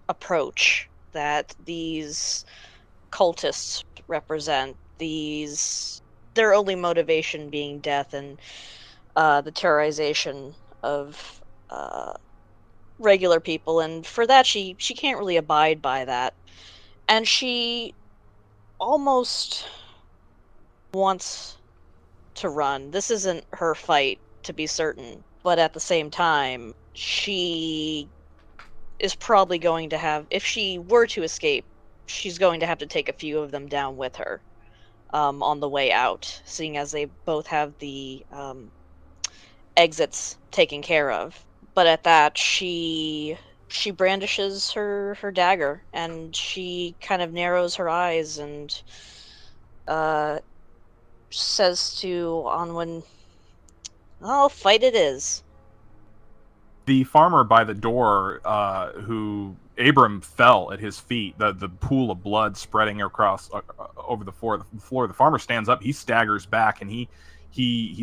approach that these cultists represent, their only motivation being death and the terrorization of regular people, and for that she can't really abide by that, and she almost wants to run. This isn't her fight, to be certain, but at the same time she is probably going to have, if she were to escape, she's going to have to take a few of them down with her on the way out, seeing as they both have the exits taken care of. But at that, she brandishes her dagger, and she kind of narrows her eyes and says to Onwin, "Oh, fight it is." The farmer by the door, who Abram fell at his feet, the pool of blood spreading across over the floor. The farmer stands up. He staggers back, and he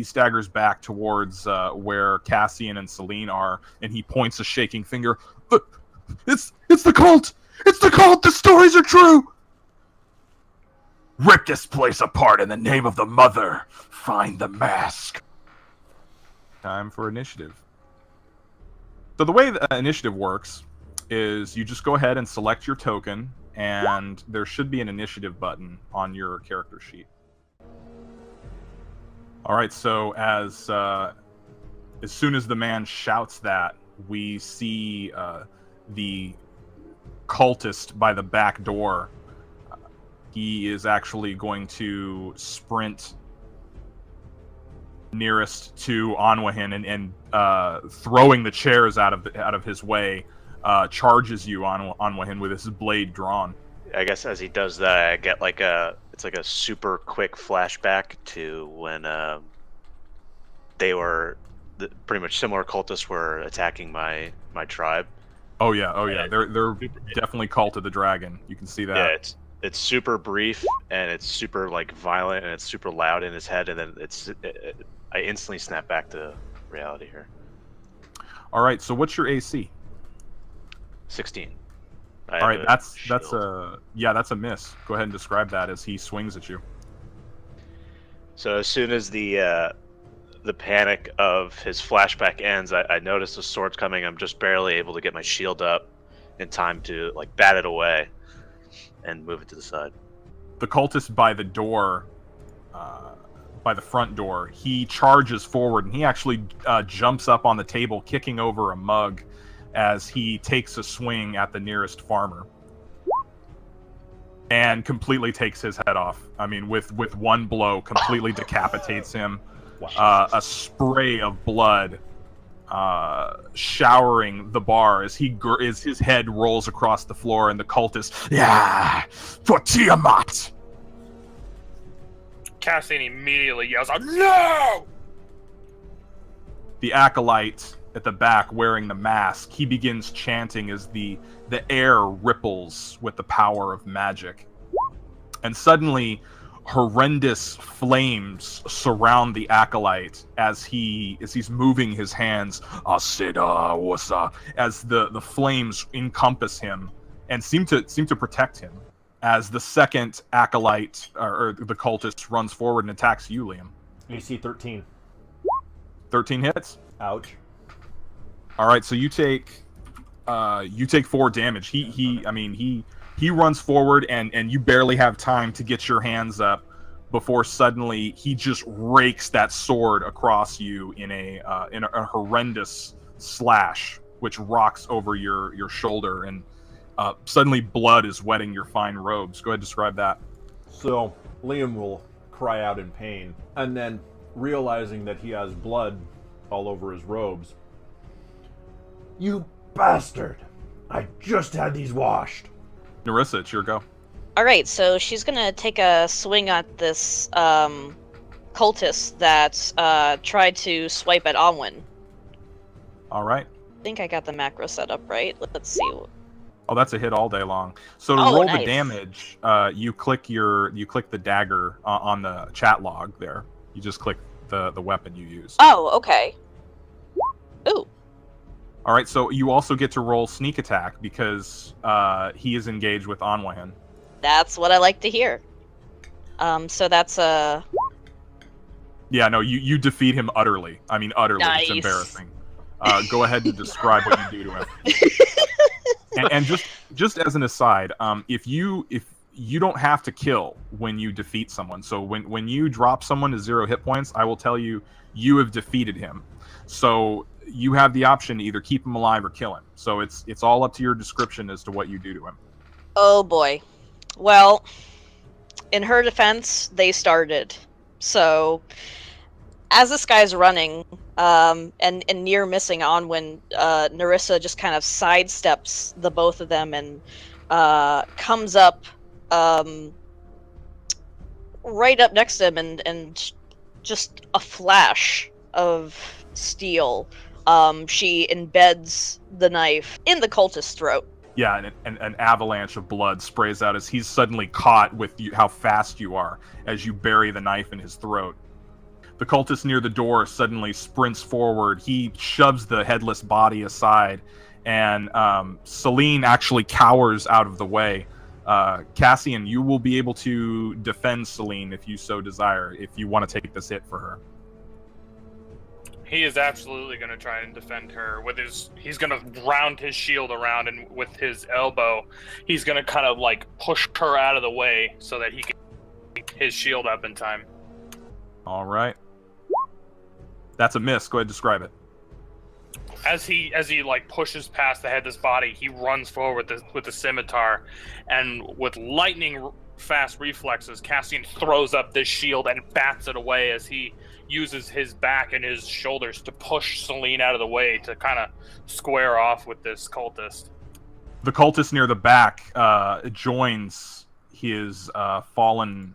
staggers back towards where Cassian and Celine are, and he points a shaking finger. It's the cult! It's the cult! The stories are true! Rip this place apart in the name of the mother. Find the mask. Time for initiative. So the way the initiative works is you just go ahead and select your token, and there should be an initiative button on your character sheet. All right, so as soon as the man shouts that, we see the cultist by the back door. He is actually going to sprint nearest to Onwahin and throwing the chairs out of his way, charges you, Onwahin, with his blade drawn. I guess as he does that, I get it's like a super quick flashback to when they were pretty much similar cultists were attacking my tribe. Oh yeah. They're definitely Cult of the Dragon. You can see that. Yeah, it's super brief, and it's super like violent, and it's super loud in his head, and then I instantly snap back to reality here. All right, so what's your AC? 16. All right, that's a miss. Go ahead and describe that as he swings at you. So as soon as the panic of his flashback ends, I notice the sword's coming. I'm just barely able to get my shield up in time to like bat it away and move it to the side. The cultist by the door, by the front door, he charges forward, and he actually jumps up on the table, kicking over a mug as he takes a swing at the nearest farmer and completely takes his head off. I mean, with one blow, completely decapitates him. Wow. A spray of blood showering the bar as his head rolls across the floor, and the cultist, "Yeah, for Tiamat!" Cassian immediately yells out, "No!" The acolyte at the back wearing the mask, he begins chanting as the air ripples with the power of magic. And suddenly, horrendous flames surround the acolyte as he's moving his hands, "Asida wasa," as the flames encompass him and seem to protect him. As the second acolyte or the cultist runs forward and attacks you, Liam. AC 13. 13 hits. Ouch. All right, so you take 4 damage. He runs forward, and you barely have time to get your hands up before suddenly he just rakes that sword across you in a horrendous slash, which rocks over your shoulder, and suddenly blood is wetting your fine robes. Go ahead, describe that. So Liam will cry out in pain, and then realizing that he has blood all over his robes. You bastard! I just had these washed. Nerissa, it's your go. All right, so she's gonna take a swing at this cultist that tried to swipe at Onwin. All right. I think I got the macro set up right. Let's see. Oh, that's a hit all day long. So to Oh, roll nice. the damage, you click the dagger on the chat log there. You just click the weapon you use. Oh, okay. Ooh. All right, so you also get to roll sneak attack because he is engaged with Onwan. That's what I like to hear. So that's a... Yeah, no, you defeat him utterly. I mean, utterly. Nice. It's embarrassing. Go ahead and describe what you do to him. and just as an aside, if you don't have to kill when you defeat someone. So when you drop someone to 0 hit points, I will tell you have defeated him. So you have the option to either keep him alive or kill him. So it's all up to your description as to what you do to him. Oh boy. Well, in her defense, they started. So, as this guy's running, and near missing on when Nerissa just kind of sidesteps the both of them and comes up right up next to him and just a flash of steel. She embeds the knife in the cultist's throat. Yeah, and an avalanche of blood sprays out as he's suddenly caught with how fast you are as you bury the knife in his throat. The cultist near the door suddenly sprints forward. He shoves the headless body aside, and Celine actually cowers out of the way. Cassian, you will be able to defend Celine if you so desire, if you want to take this hit for her. He is absolutely going to try and defend her with he's going to round his shield around, and with his elbow, he's going to kind of like push her out of the way so that he can get his shield up in time. All right. That's a miss. Go ahead, describe it. As he like pushes past the headless body, he runs forward with the scimitar, and with lightning fast reflexes, Cassian throws up this shield and bats it away as he uses his back and his shoulders to push Celine out of the way to kind of square off with this cultist. The cultist near the back joins his fallen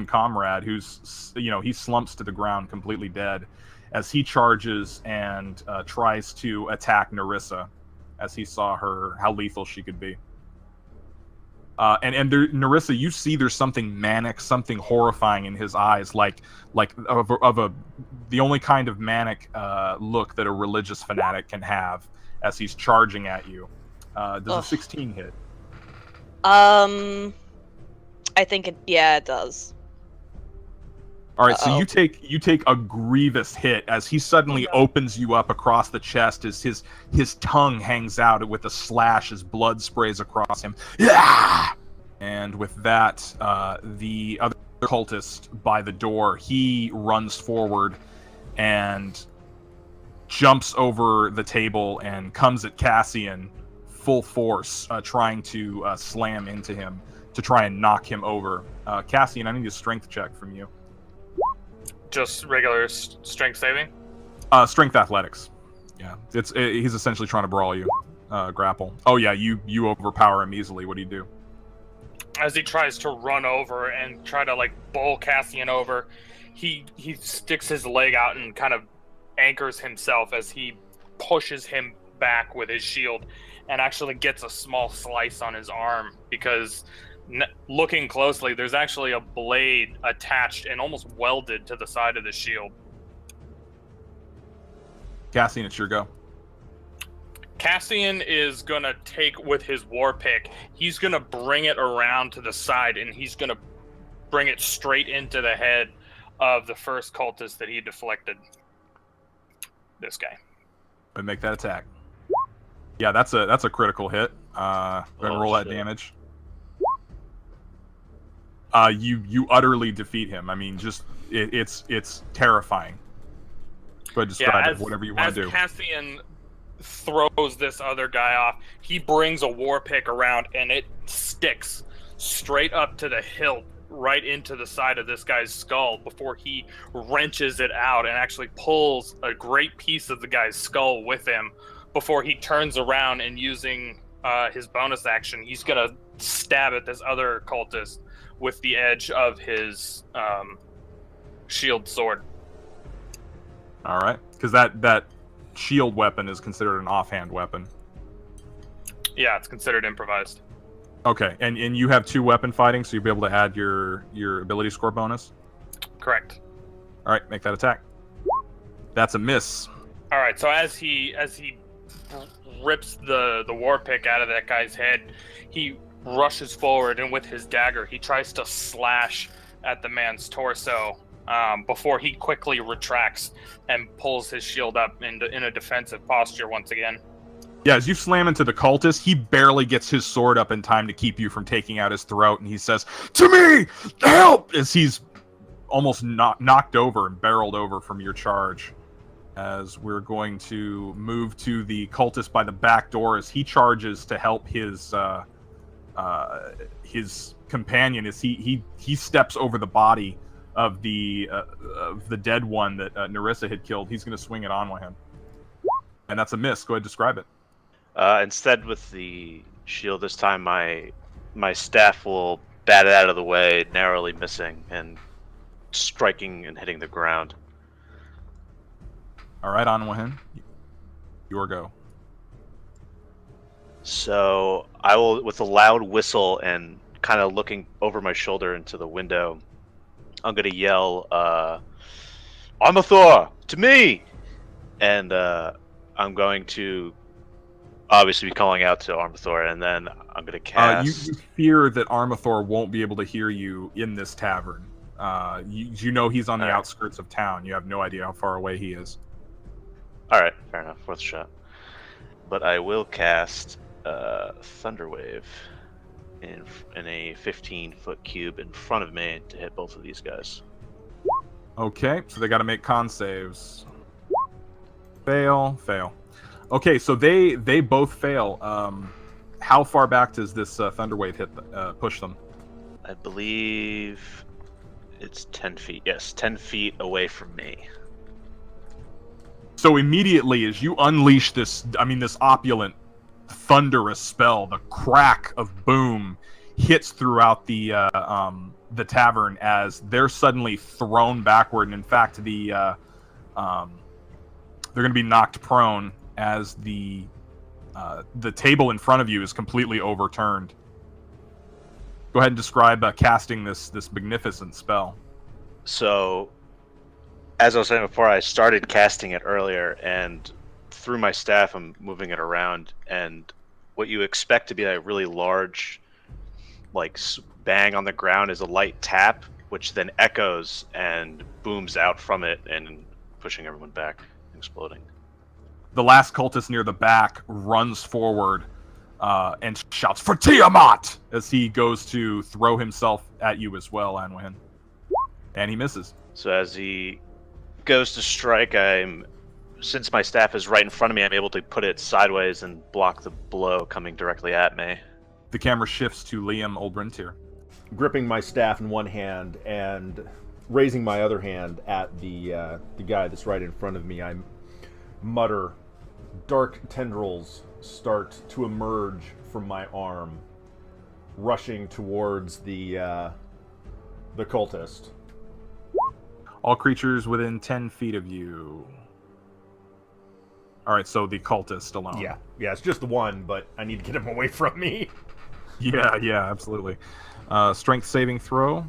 comrade, who's he slumps to the ground completely dead as he charges and tries to attack Nerissa, as he saw how lethal she could be. And there, Nerissa, you see there's something manic, something horrifying in his eyes, like the only kind of manic look that a religious fanatic can have as he's charging at you. Does a 16 hit? I think it does. All right, so you take a grievous hit as he suddenly opens you up across the chest as his tongue hangs out with a slash as blood sprays across him. Yeah! And with that, the other cultist by the door, he runs forward and jumps over the table and comes at Cassian full force, trying to slam into him to try and knock him over. Cassian, I need a strength check from you. Just regular strength saving? Strength athletics. Yeah, he's essentially trying to brawl you, grapple. Oh yeah, you overpower him easily. What do you do? As he tries to run over and try to like bowl Cassian over, he sticks his leg out and kind of anchors himself as he pushes him back with his shield, and actually gets a small slice on his arm because looking closely, there's actually a blade attached and almost welded to the side of the shield. Cassian, it's your go. Cassian is going to take with his war pick, he's going to bring it around to the side, and he's going to bring it straight into the head of the first cultist that he deflected. This guy. And make that attack. Yeah, that's a critical hit. Go ahead and roll that damage. You utterly defeat him. I mean, just it's terrifying. Go ahead, describe it, whatever you want to do. As Cassian throws this other guy off, he brings a war pick around, and it sticks straight up to the hilt, right into the side of this guy's skull before he wrenches it out and actually pulls a great piece of the guy's skull with him before he turns around and using his bonus action, he's going to stab at this other cultist with the edge of his shield sword. All right, because that shield weapon is considered an offhand weapon. Yeah, it's considered improvised. Okay, and you have 2 weapon fighting, so you'll be able to add your ability score bonus? Correct. All right, make that attack. That's a miss. All right, so as he rips the war pick out of that guy's head, he rushes forward, and with his dagger, he tries to slash at the man's torso before he quickly retracts and pulls his shield up in a defensive posture once again. Yeah, as you slam into the cultist, he barely gets his sword up in time to keep you from taking out his throat, and he says, "To me! Help!" as he's almost knocked over and barreled over from your charge. As we're going to move to the cultist by the back door as he charges to help his companion as he steps over the body of the dead one that Nerissa had killed. He's going to swing it on with him. And that's a miss. Go ahead, describe it. Instead, with the shield this time, my staff will bat it out of the way, narrowly missing and striking and hitting the ground. All right, on with him. Your go. So I will, with a loud whistle and kind of looking over my shoulder into the window, I'm going to yell, "Armathor, to me!" And I'm going to obviously be calling out to Armathor, and then I'm going to cast... You fear that Armathor won't be able to hear you in this tavern. You know he's on the outskirts of town. You have no idea how far away he is. Alright, fair enough. Worth a shot. But I will cast Thunderwave in a 15-foot cube in front of me to hit both of these guys. Okay, so they got to make con saves. Fail. Okay, so they both fail. How far back does this Thunderwave push them? I believe it's 10 feet. Yes, 10 feet away from me. So immediately as you unleash this opulent, thunderous spell, the crack of boom hits throughout the tavern as they're suddenly thrown backward, and in fact they're going to be knocked prone as the table in front of you is completely overturned. Go ahead and describe casting this magnificent spell. So, as I was saying before, I started casting it earlier, and through my staff, I'm moving it around, and what you expect to be a really large, bang on the ground is a light tap, which then echoes and booms out from it and pushing everyone back, exploding. The last cultist near the back runs forward and shouts, "For Tiamat!" as he goes to throw himself at you as well, Anwin. And he misses. So as he goes to strike, since my staff is right in front of me, I'm able to put it sideways and block the blow coming directly at me. The camera shifts to Liam Oldbrintier. Gripping my staff in one hand and raising my other hand at the guy that's right in front of me, I mutter. Dark tendrils start to emerge from my arm, rushing towards the cultist. All creatures within 10 feet of you. All right, so the cultist alone. Yeah, it's just the one, but I need to get him away from me. Yeah, absolutely. Strength saving throw.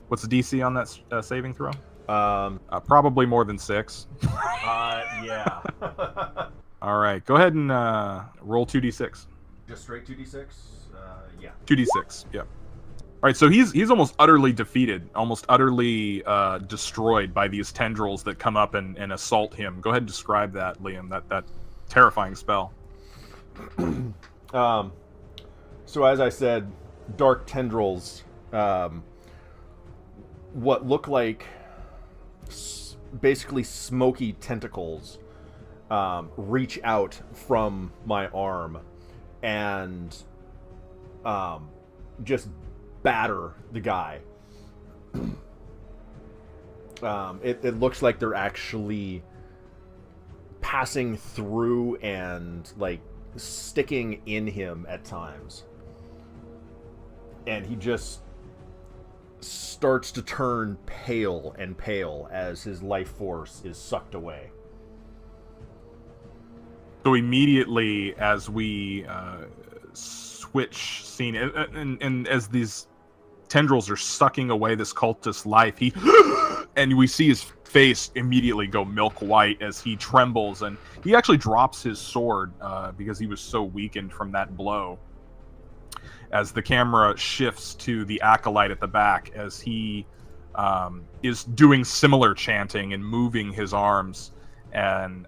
What's the DC on that saving throw? Probably more than 6. Yeah. All right, go ahead and roll 2d6. Just straight 2d6? Yeah. 2d6, yeah. All right, so he's almost utterly defeated, almost utterly destroyed by these tendrils that come up and assault him. Go ahead and describe that, Liam, that terrifying spell. So as I said, dark tendrils, what look like basically smoky tentacles, reach out from my arm and just batter the guy. It looks like they're actually passing through and like sticking in him at times. And he just starts to turn pale and pale as his life force is sucked away. So immediately, as we switch scene, and as these tendrils are sucking away this cultist's life, and we see his face immediately go milk white as he trembles, and he actually drops his sword because he was so weakened from that blow. As the camera shifts to the acolyte at the back, as he is doing similar chanting and moving his arms and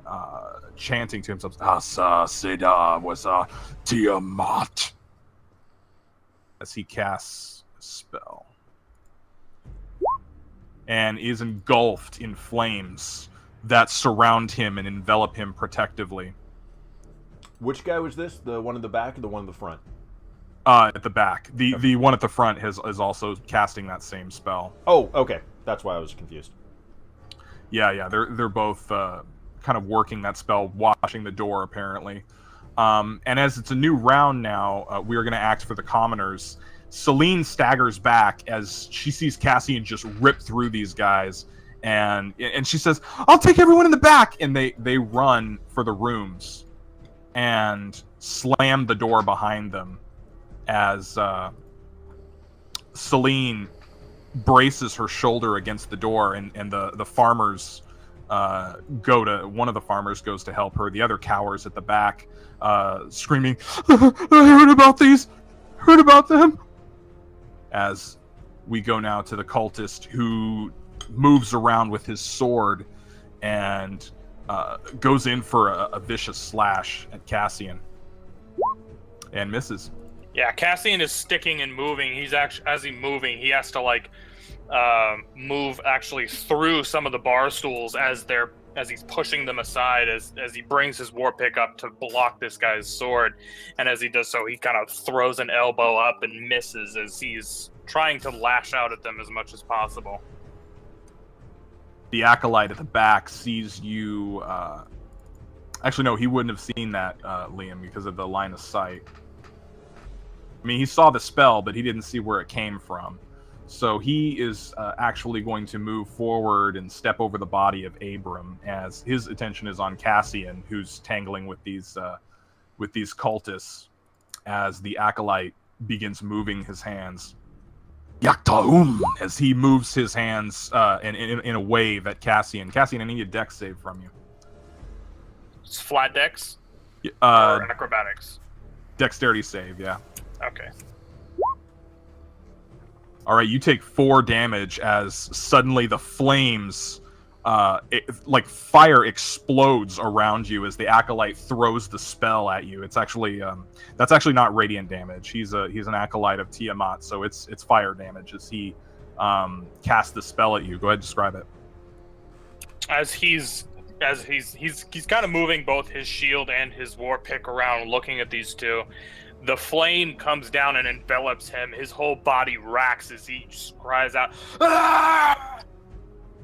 chanting to himself, Asa Seda was a Tiamat, as he casts a spell and is engulfed in flames that surround him and envelop him protectively. Which guy was this? The one in the back or the one in the front? At the back. The one at the front is also casting that same spell. Oh, okay. That's why I was confused. Yeah. They're both kind of working that spell, watching the door, apparently. And as it's a new round now, we are going to act for the commoners. Celine staggers back as she sees Cassian just rip through these guys. And she says, I'll take everyone in the back! And they run for the rooms and slam the door behind them. As Celine braces her shoulder against the door, and the farmers one of the farmers goes to help her. The other cowers at the back, screaming, I heard about these! Heard about them! As we go now to the cultist, who moves around with his sword and goes in for a vicious slash at Cassian. And misses. Yeah, Cassian is sticking and moving. He's actually, as he's moving, he has to move actually through some of the bar stools as he's pushing them aside, as he brings his war pick up to block this guy's sword. And as he does so, he kind of throws an elbow up and misses as he's trying to lash out at them as much as possible. The acolyte at the back sees you. Actually, no, he wouldn't have seen that, Liam, because of the line of sight. I mean, he saw the spell, but he didn't see where it came from. So he is actually going to move forward and step over the body of Abram, as his attention is on Cassian, who's tangling with these cultists, as the acolyte begins moving his hands. Yaktaum! As he moves his hands in a wave at Cassian. Cassian, I need a dex save from you. It's flat dex? Or acrobatics? Dexterity save, yeah. Okay. All right, you take 4 damage as suddenly the flames, like fire, explodes around you as the acolyte throws the spell at you. It's actually that's actually not radiant damage. He's an acolyte of Tiamat, so it's fire damage as he casts the spell at you. Go ahead, describe it. As he's kind of moving both his shield and his war pick around, looking at these two. The flame comes down and envelops him. His whole body racks as he just cries out, "Ah!"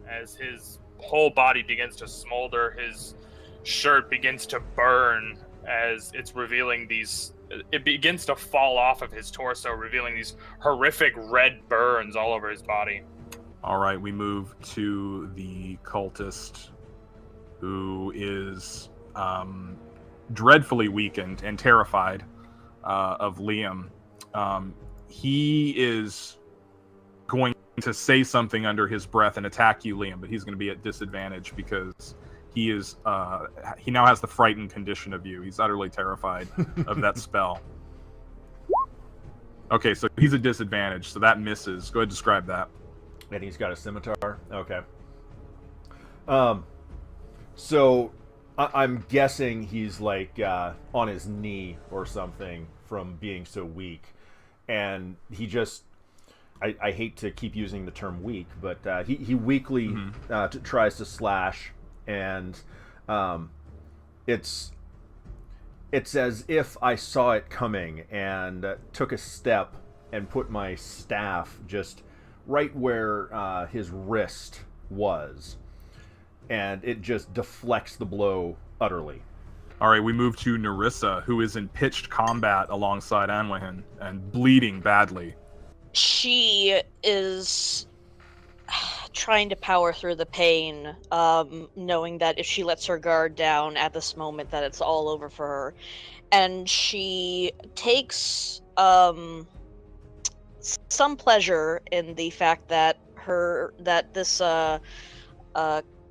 As his whole body begins to smolder, his shirt begins to burn as it's revealing these... It begins to fall off of his torso, revealing these horrific red burns all over his body. All right, we move to the cultist, who is dreadfully weakened and terrified of Liam. He is going to say something under his breath and attack you, Liam, but he's going to be at disadvantage because he is he now has the frightened condition of you. He's utterly terrified of that spell. Okay, so he's a disadvantage, so that misses. Go ahead and describe that. And he's got a scimitar. Okay. So I'm guessing he's like on his knee or something from being so weak, and he just. I hate to keep using the term weak, but he weakly tries to slash, and it's as if I saw it coming and took a step and put my staff just right where his wrist was, and it just deflects the blow utterly. All right, we move to Nerissa, who is in pitched combat alongside Anwahin and bleeding badly. She is trying to power through the pain, knowing that if she lets her guard down at this moment, that it's all over for her. And she takes some pleasure in the fact that this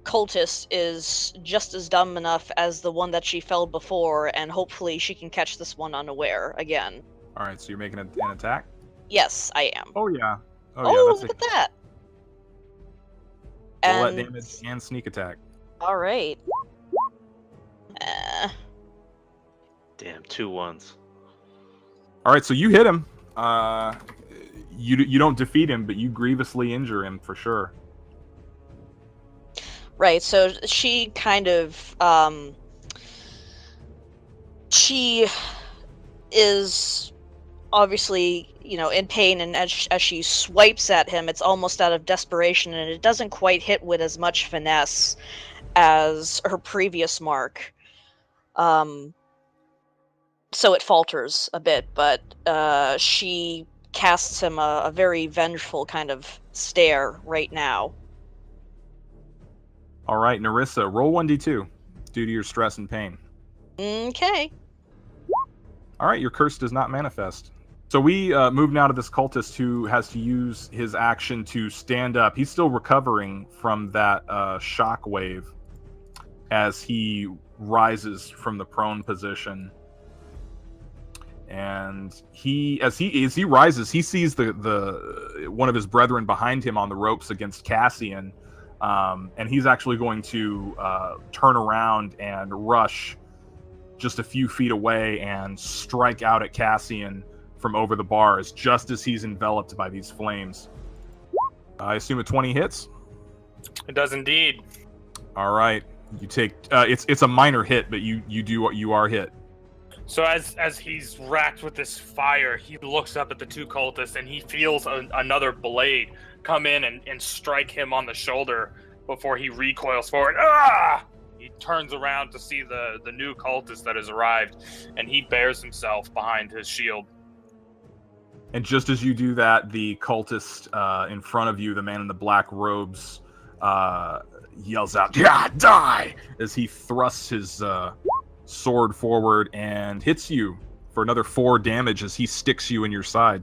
cultist is just as dumb enough as the one that she felled before, and hopefully she can catch this one unaware again. All right, so you're making an attack? Yes, I am. Oh, yeah. Oh, look at that. Bullet damage and sneak attack. All right. Damn, 2 1s. All right, so you hit him. You don't defeat him, but you grievously injure him for sure. Right, so she kind of, she is obviously, in pain, and as she swipes at him, it's almost out of desperation, and it doesn't quite hit with as much finesse as her previous mark. So it falters a bit, but she casts him a very vengeful kind of stare right now. All right, Nerissa, roll 1d2 due to your stress and pain. Okay. All right, your curse does not manifest. So we move now to this cultist who has to use his action to stand up. He's still recovering from that shock wave as he rises from the prone position. And as he rises, he sees the one of his brethren behind him on the ropes against Cassian, and he's actually going to turn around and rush just a few feet away and strike out at Cassian from over the bars, just as he's enveloped by these flames. I assume a 20 hits? It does indeed. All right. You take... it's a minor hit, but you are hit. So as he's racked with this fire, he looks up at the 2 cultists, and he feels another blade come in and strike him on the shoulder before he recoils forward. Ah! He turns around to see the new cultist that has arrived, and he bears himself behind his shield. And just as you do that, the cultist in front of you, the man in the black robes, yells out, "Yeah, die!" as he thrusts his sword forward and hits you for another 4 damage as he sticks you in your side.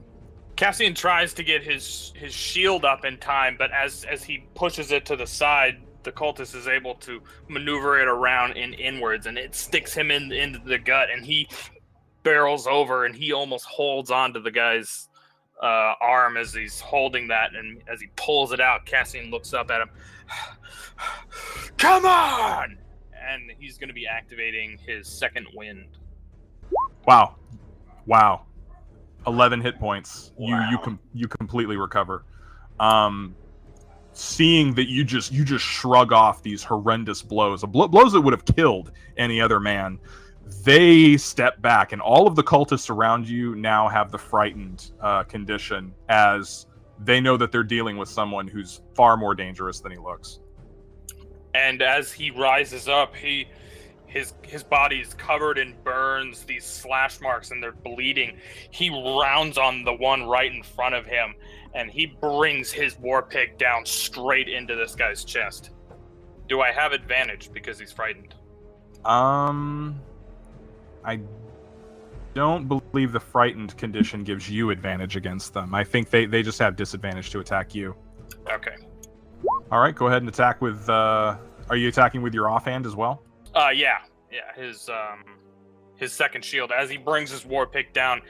Cassian tries to get his shield up in time, but as he pushes it to the side, the cultist is able to maneuver it around inwards, and it sticks him into the gut, and he barrels over, and he almost holds onto the guy's arm as he's holding that, and as he pulls it out, Cassian looks up at him. "Come on!" And he's going to be activating his second wind. Wow. 11 hit points. Wow. You completely recover. Seeing that you just shrug off these horrendous blows, blows that would have killed any other man, they step back, and all of the cultists around you now have the frightened condition, as they know that they're dealing with someone who's far more dangerous than he looks. And as he rises up, his body is covered in burns, these slash marks, and they're bleeding. He rounds on the one right in front of him, and he brings his war pick down straight into this guy's chest. Do I have advantage because he's frightened? I don't believe the frightened condition gives you advantage against them. I think they just have disadvantage to attack you. Okay. All right, go ahead and attack with... are you attacking with your offhand as well? Yeah. His second shield. As he brings his war pick down,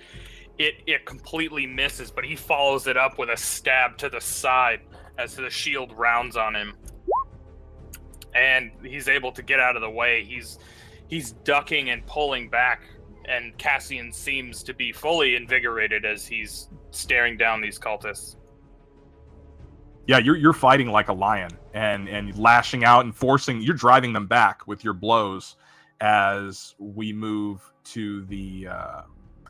It completely misses, but he follows it up with a stab to the side as the shield rounds on him. And he's able to get out of the way. He's ducking and pulling back, and Cassian seems to be fully invigorated as he's staring down these cultists. Yeah, you're fighting like a lion and lashing out and you're driving them back with your blows as we move to the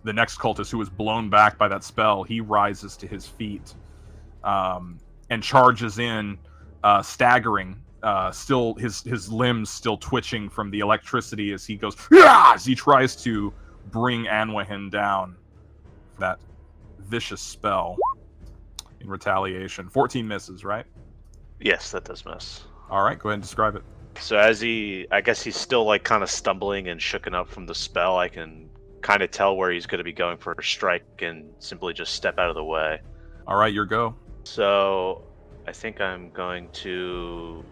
next cultist who was blown back by that spell. He rises to his feet and charges in, staggering, still his limbs still twitching from the electricity as he goes, as he tries to bring Anwahin down for that vicious spell in retaliation. 14 misses, right? Yes, that does miss. All right, go ahead and describe it. So I guess he's still like kind of stumbling and shooken up from the spell. I can kind of tell where he's going to be going for a strike and simply just step out of the way. All right, your go. So I think I'm going to,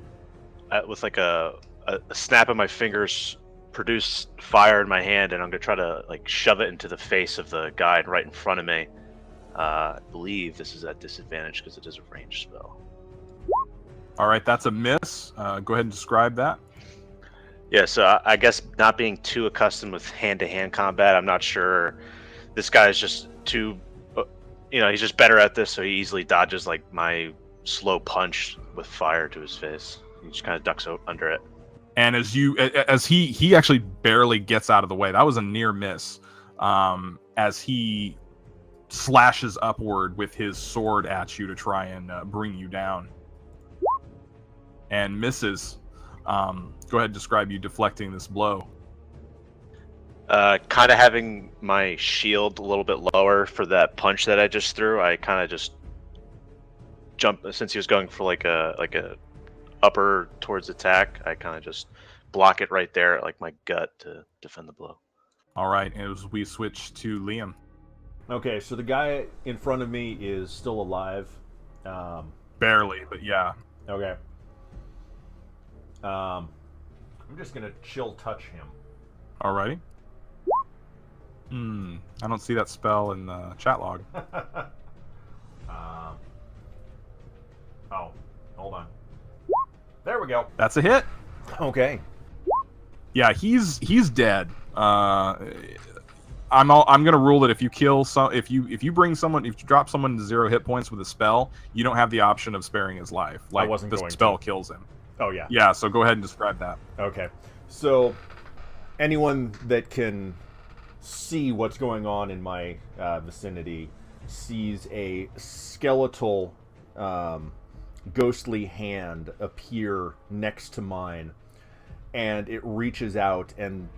with like a snap of my fingers, produce fire in my hand, and I'm going to try to like shove it into the face of the guy right in front of me. I believe this is at disadvantage because it is a ranged spell. All right, that's a miss. Go ahead and describe that. Yeah, so I guess not being too accustomed with hand-to-hand combat, I'm not sure. This guy is just too, he's just better at this, so he easily dodges like my slow punch with fire to his face. He just kind of ducks under it. And as he actually barely gets out of the way. That was a near miss. As he slashes upward with his sword at you to try and bring you down. And misses. Go ahead and describe you deflecting this blow. Kind of having my shield a little bit lower for that punch that I just threw. I kind of just jump, since he was going for like a upper towards attack. I kind of just block it right there at like my gut to defend the blow. All right, as we switch to Liam. Okay, so the guy in front of me is still alive. Barely, but yeah. Okay. I'm just gonna chill touch him. Alrighty. I don't see that spell in the chat log. Oh, hold on. There we go. That's a hit. Okay. Yeah, he's dead. I'm gonna rule that if you kill if you drop someone to 0 hit points with a spell, you don't have the option of sparing his life. Like the spell kills him. Oh yeah. Yeah, so go ahead and describe that. Okay. So anyone that can see what's going on in my vicinity sees a skeletal ghostly hand appear next to mine, and it reaches out and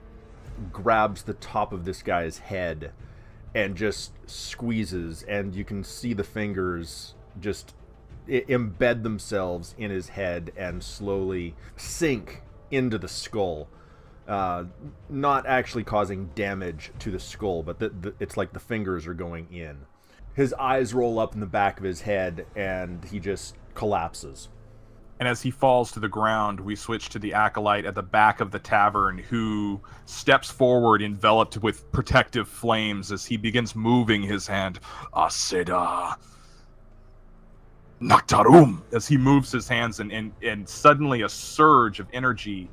grabs the top of this guy's head and just squeezes, and you can see the fingers just embed themselves in his head and slowly sink into the skull, not actually causing damage to the skull, but it's like the fingers are going in. His eyes roll up in the back of his head and he just collapses. And as he falls to the ground, we switch to the acolyte at the back of the tavern, who steps forward enveloped with protective flames as he begins moving his hand. Aseda Naktarum! As he moves his hands, and suddenly a surge of energy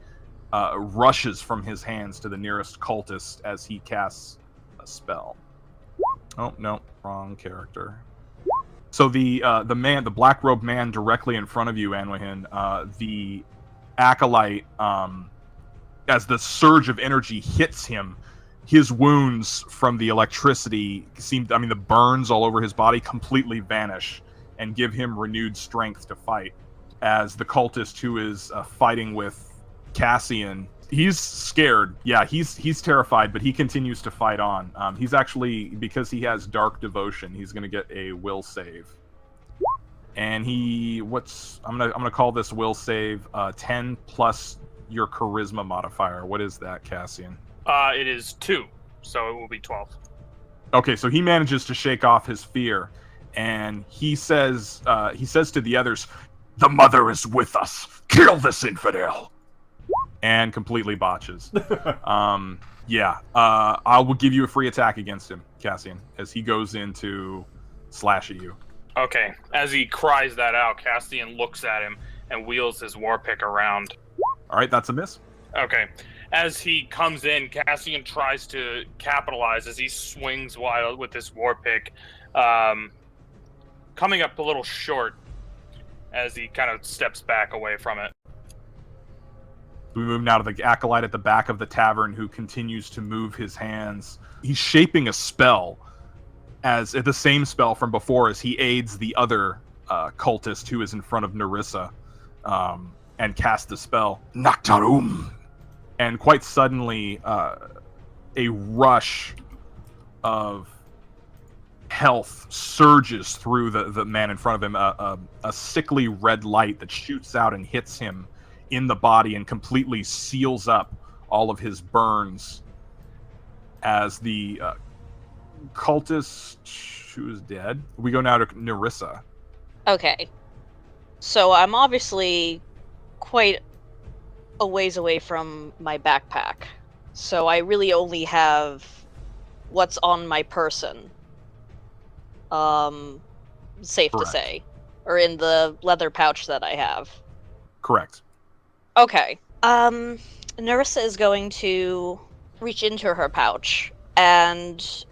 rushes from his hands to the nearest cultist as he casts a spell. Oh, no, wrong character. So the black-robed man directly in front of you, Anwahin, the acolyte, as the surge of energy hits him, his wounds from the electricity the burns all over his body completely vanish and give him renewed strength to fight. As the cultist who is fighting with Cassian, he's scared. Yeah, he's terrified, but he continues to fight on. He's actually, because he has dark devotion, he's going to get a will save. And I'm gonna call this will save 10 plus your charisma modifier. What is that, Cassian? It is 2, so it will be 12. Okay, so he manages to shake off his fear, and he says to the others, "The mother is with us. Kill this infidel." and completely botches. I will give you a free attack against him, Cassian, as he goes in to slash at you. Okay. As he cries that out, Cassian looks at him and wheels his war pick around. All right, that's a miss. Okay. As he comes in, Cassian tries to capitalize as he swings wild with this war pick, coming up a little short as he kind of steps back away from it. We move now to the acolyte at the back of the tavern who continues to move his hands. He's shaping a spell, as the same spell from before, as he aids the other cultist who is in front of Nerissa, and casts the spell. Noctarum. And quite suddenly, a rush of health surges through the man in front of him. A sickly red light that shoots out and hits him in the body and completely seals up all of his burns. As the cultist who is dead, we go now to Nerissa. Okay. So I'm obviously quite a ways away from my backpack. So I really only have what's on my person. Safe to Correct. say. Or in the leather pouch that I have. Correct. Okay. Nerissa is going to reach into her pouch, and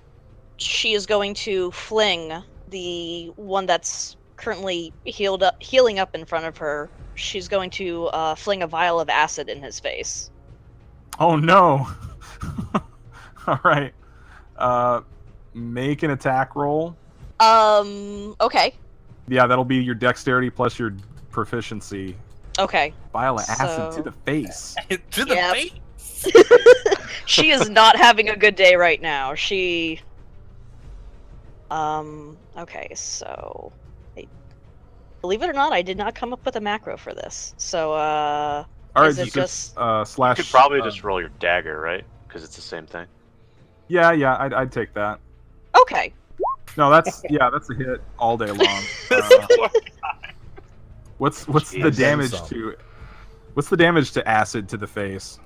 she is going to fling the one that's currently healing up in front of her. She's going to fling a vial of acid in his face. Oh no! All right. Make an attack roll. Okay. Yeah, that'll be your dexterity plus your proficiency. Okay. Vial of acid to So- the face. To the Yep. face? She is not having a good day right now. She... Okay, so... Believe it or not, I did not come up with a macro for this. So, All right, is it just... slash. You could probably just roll your dagger, right? Because it's the same thing. Yeah, I'd take that. Okay. No, that's a hit all day long. What's the Jeez. damage Then some. to? What's the damage to acid to the face?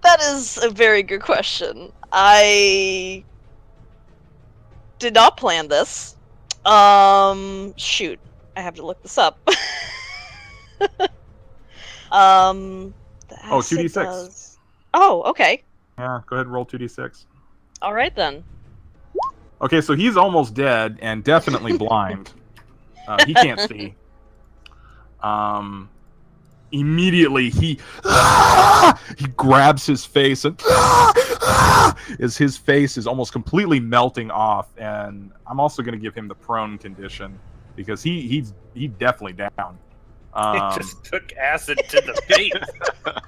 That is a very good question. I did not plan this. Shoot. I have to look this up. The Oh, acid 2d6. does- Oh, okay. Yeah, go ahead and roll 2d6. All right then. Okay, so he's almost dead and definitely blind. He can't see. Immediately he grabs his face and as his face is almost completely melting off. And I'm also going to give him the prone condition because he's definitely down. It just took acid to the face.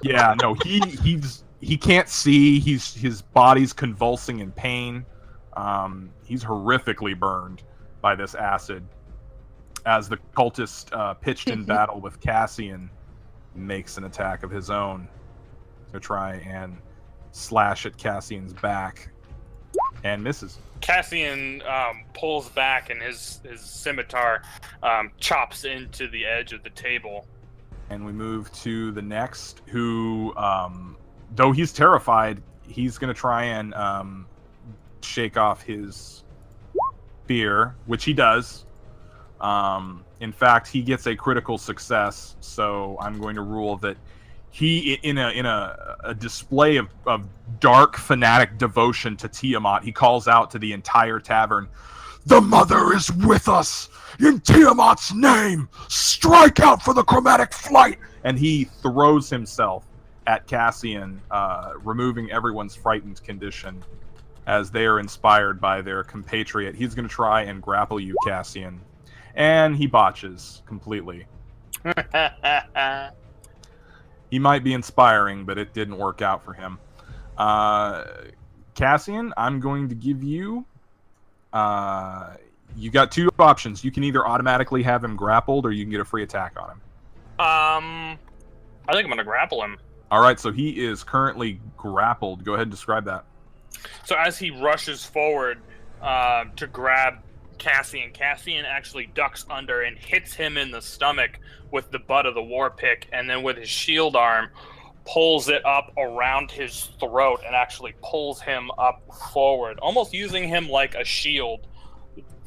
Yeah, no, he can't see. His body's convulsing in pain. He's horrifically burned by this acid. As the cultist pitched in battle with Cassian makes an attack of his own to try and slash at Cassian's back and misses. Cassian pulls back and his scimitar chops into the edge of the table. And we move to the next, who, though he's terrified, he's going to try and shake off his fear, which he does. In fact, he gets a critical success, so I'm going to rule that he, in a display of dark fanatic devotion to Tiamat, he calls out to the entire tavern, The mother is with us! In Tiamat's name! Strike out for the chromatic flight! and he throws himself at Cassian, removing everyone's frightened condition as they are inspired by their compatriot. He's going to try and grapple you, Cassian, and he botches completely. He might be inspiring, but it didn't work out for him. Cassian, I'm going to give you... you got two options. You can either automatically have him grappled, or you can get a free attack on him. I think I'm gonna grapple him. All right, so he is currently grappled. Go ahead and describe that. So as he rushes forward to grab Cassian actually ducks under and hits him in the stomach with the butt of the war pick, and then with his shield arm pulls it up around his throat and actually pulls him up forward, almost using him like a shield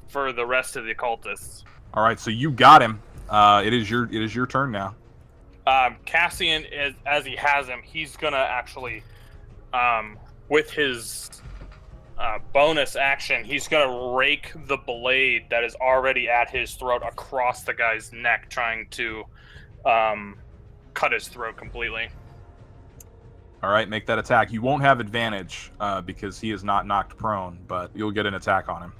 for the rest of the cultists. All right, so you got him. It is your turn now. Cassian, as he has him, he's gonna actually, with his bonus action, he's gonna rake the blade that is already at his throat across the guy's neck, trying to cut his throat completely. All right, make that attack. You won't have advantage because he is not knocked prone, but you'll get an attack on him.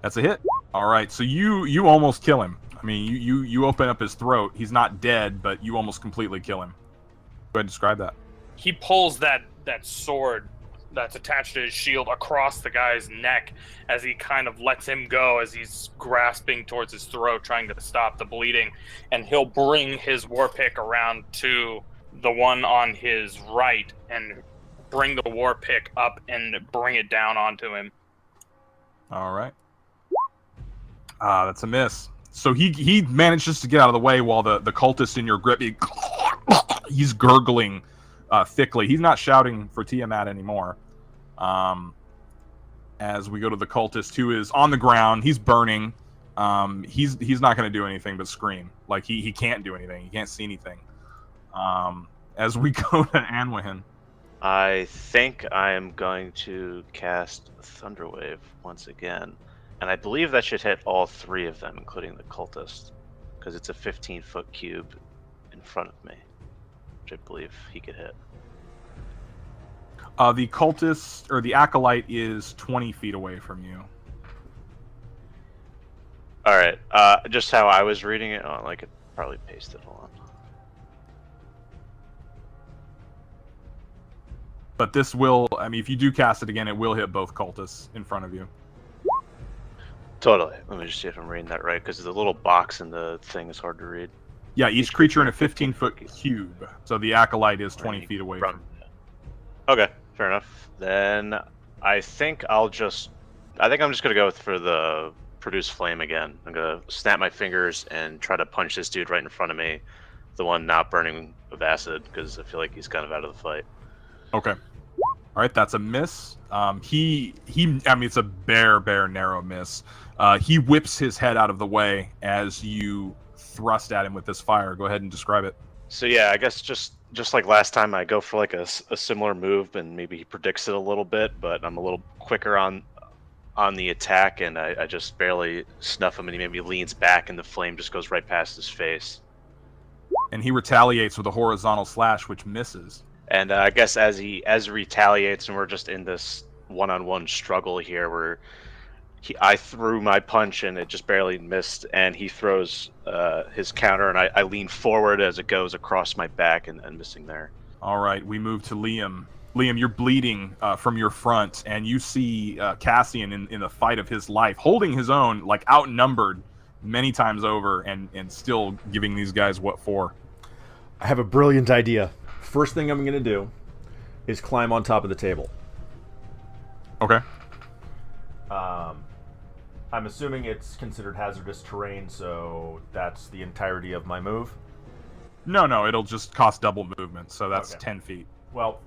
That's a hit. All right, so you almost kill him. I mean, you open up his throat. He's not dead, but you almost completely kill him. Go ahead and describe that. He pulls that sword that's attached to his shield across the guy's neck as he kind of lets him go as he's grasping towards his throat, trying to stop the bleeding. And he'll bring his war pick around to the one on his right and bring the war pick up and bring it down onto him. All right. That's a miss. So he manages to get out of the way while the cultist in your grip, he's gurgling thickly. He's not shouting for Tiamat anymore. As we go to the cultist who is on the ground, he's burning. He's not going to do anything but scream. Like he can't do anything. He can't see anything. As we go to Anwihin. I think I am going to cast Thunderwave once again. And I believe that should hit all three of them, including the cultist, because it's a 15-foot cube in front of me, which I believe he could hit. The cultist, or the acolyte, is 20 feet away from you. Alright, just how I was reading it, I could probably paste it on. But this will, I mean, if you do cast it again, it will hit both cultists in front of you. Totally. Let me just see if I'm reading that right, because the little box in the thing is hard to read. Yeah, each creature in a 15-foot cube. So the acolyte is 20 feet away from you. Okay, fair enough. Then I think I'm just going to go for the produce flame again. I'm going to snap my fingers and try to punch this dude right in front of me. The one not burning with acid, because I feel like he's kind of out of the fight. Okay. All right, that's a miss. I mean, it's a bare narrow miss. He whips his head out of the way as you thrust at him with this fire. Go ahead and describe it. So yeah, I guess just like last time, I go for like a similar move, and maybe he predicts it a little bit, but I'm a little quicker on the attack, and I just barely snuff him, and he maybe leans back, and the flame just goes right past his face. And he retaliates with a horizontal slash, which misses. And I guess as he retaliates, and we're just in this one-on-one struggle here, where I threw my punch and it just barely missed, and he throws his counter, and I lean forward as it goes across my back and missing there. All right, we move to Liam. Liam, you're bleeding from your front, and you see Cassian in the fight of his life, holding his own, like outnumbered many times over, and still giving these guys what for. I have a brilliant idea. First thing I'm going to do is climb on top of the table. Okay. I'm assuming it's considered hazardous terrain, so that's the entirety of my move. No, it'll just cost double movement, so that's Okay. 10 feet. Well,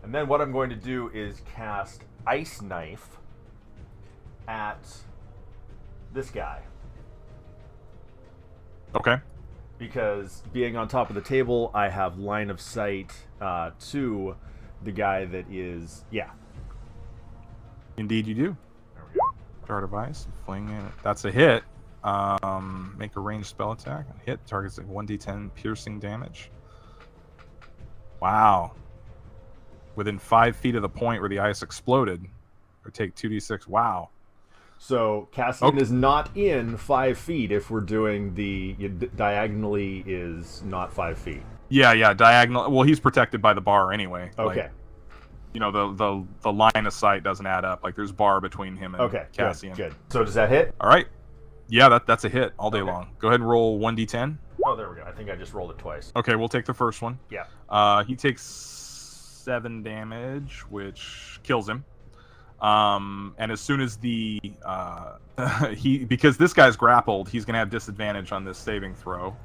and then what I'm going to do is cast Ice Knife at this guy. Okay. Because being on top of the table, I have line of sight to the guy that is... Yeah. Indeed you do. There we go. Dart of Ice, fling it. That's a hit. Make a ranged spell attack. Hit targets like 1d10 piercing damage. Wow. Within 5 feet of the point where the ice exploded, or take 2d6. Wow. So Cassian is not in 5 feet if we're doing the diagonally is not 5 feet. Yeah, diagonal. Well, he's protected by the bar anyway. Okay. Like, you know, the line of sight doesn't add up. Like, there's bar between him and Cassian. Good. So does that hit? All right. Yeah, that's a hit all day Okay. long. Go ahead and roll 1d10. Oh, there we go. I think I just rolled it twice. Okay, we'll take the first one. Yeah. He takes 7 damage, which kills him. And as soon as because this guy's grappled, he's gonna have disadvantage on this saving throw,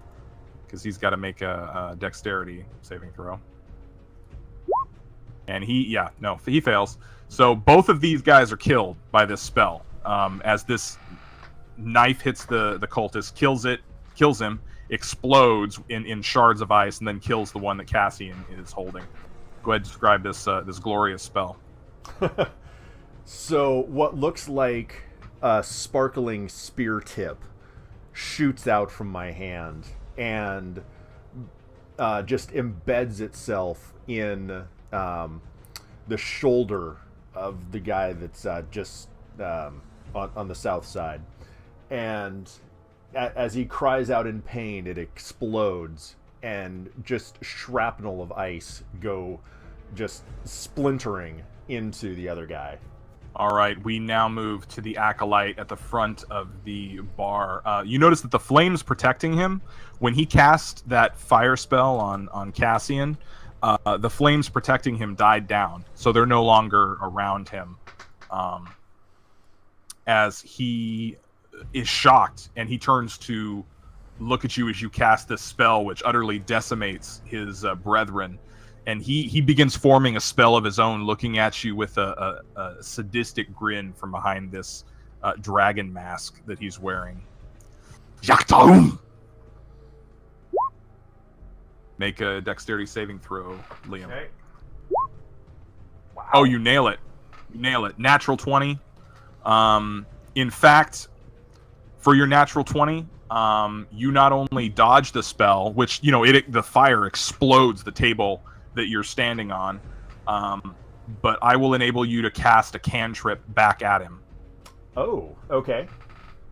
because he's got to make a dexterity saving throw. And he fails. So both of these guys are killed by this spell. As this knife hits the cultist, kills him, explodes in shards of ice, and then kills the one that Cassian is holding. Go ahead and describe this glorious spell. So what looks like a sparkling spear tip shoots out from my hand and just embeds itself in the shoulder of the guy that's just on the south side. And as he cries out in pain, it explodes, and just shrapnel of ice go just splintering into the other guy. All right, we now move to the acolyte at the front of the bar. You notice that the flames protecting him, when he cast that fire spell on Cassian, the flames protecting him died down, so they're no longer around him. As he is shocked, and he turns to look at you as you cast this spell, which utterly decimates his brethren. And he begins forming a spell of his own, looking at you with a sadistic grin from behind this dragon mask that he's wearing. Yaktaum! Make a dexterity saving throw, Liam. Okay. Wow. Oh, you nail it. Natural 20. In fact, for your natural 20, you not only dodge the spell, which, the fire explodes the table that you're standing on, but I will enable you to cast a cantrip back at him. Oh, okay.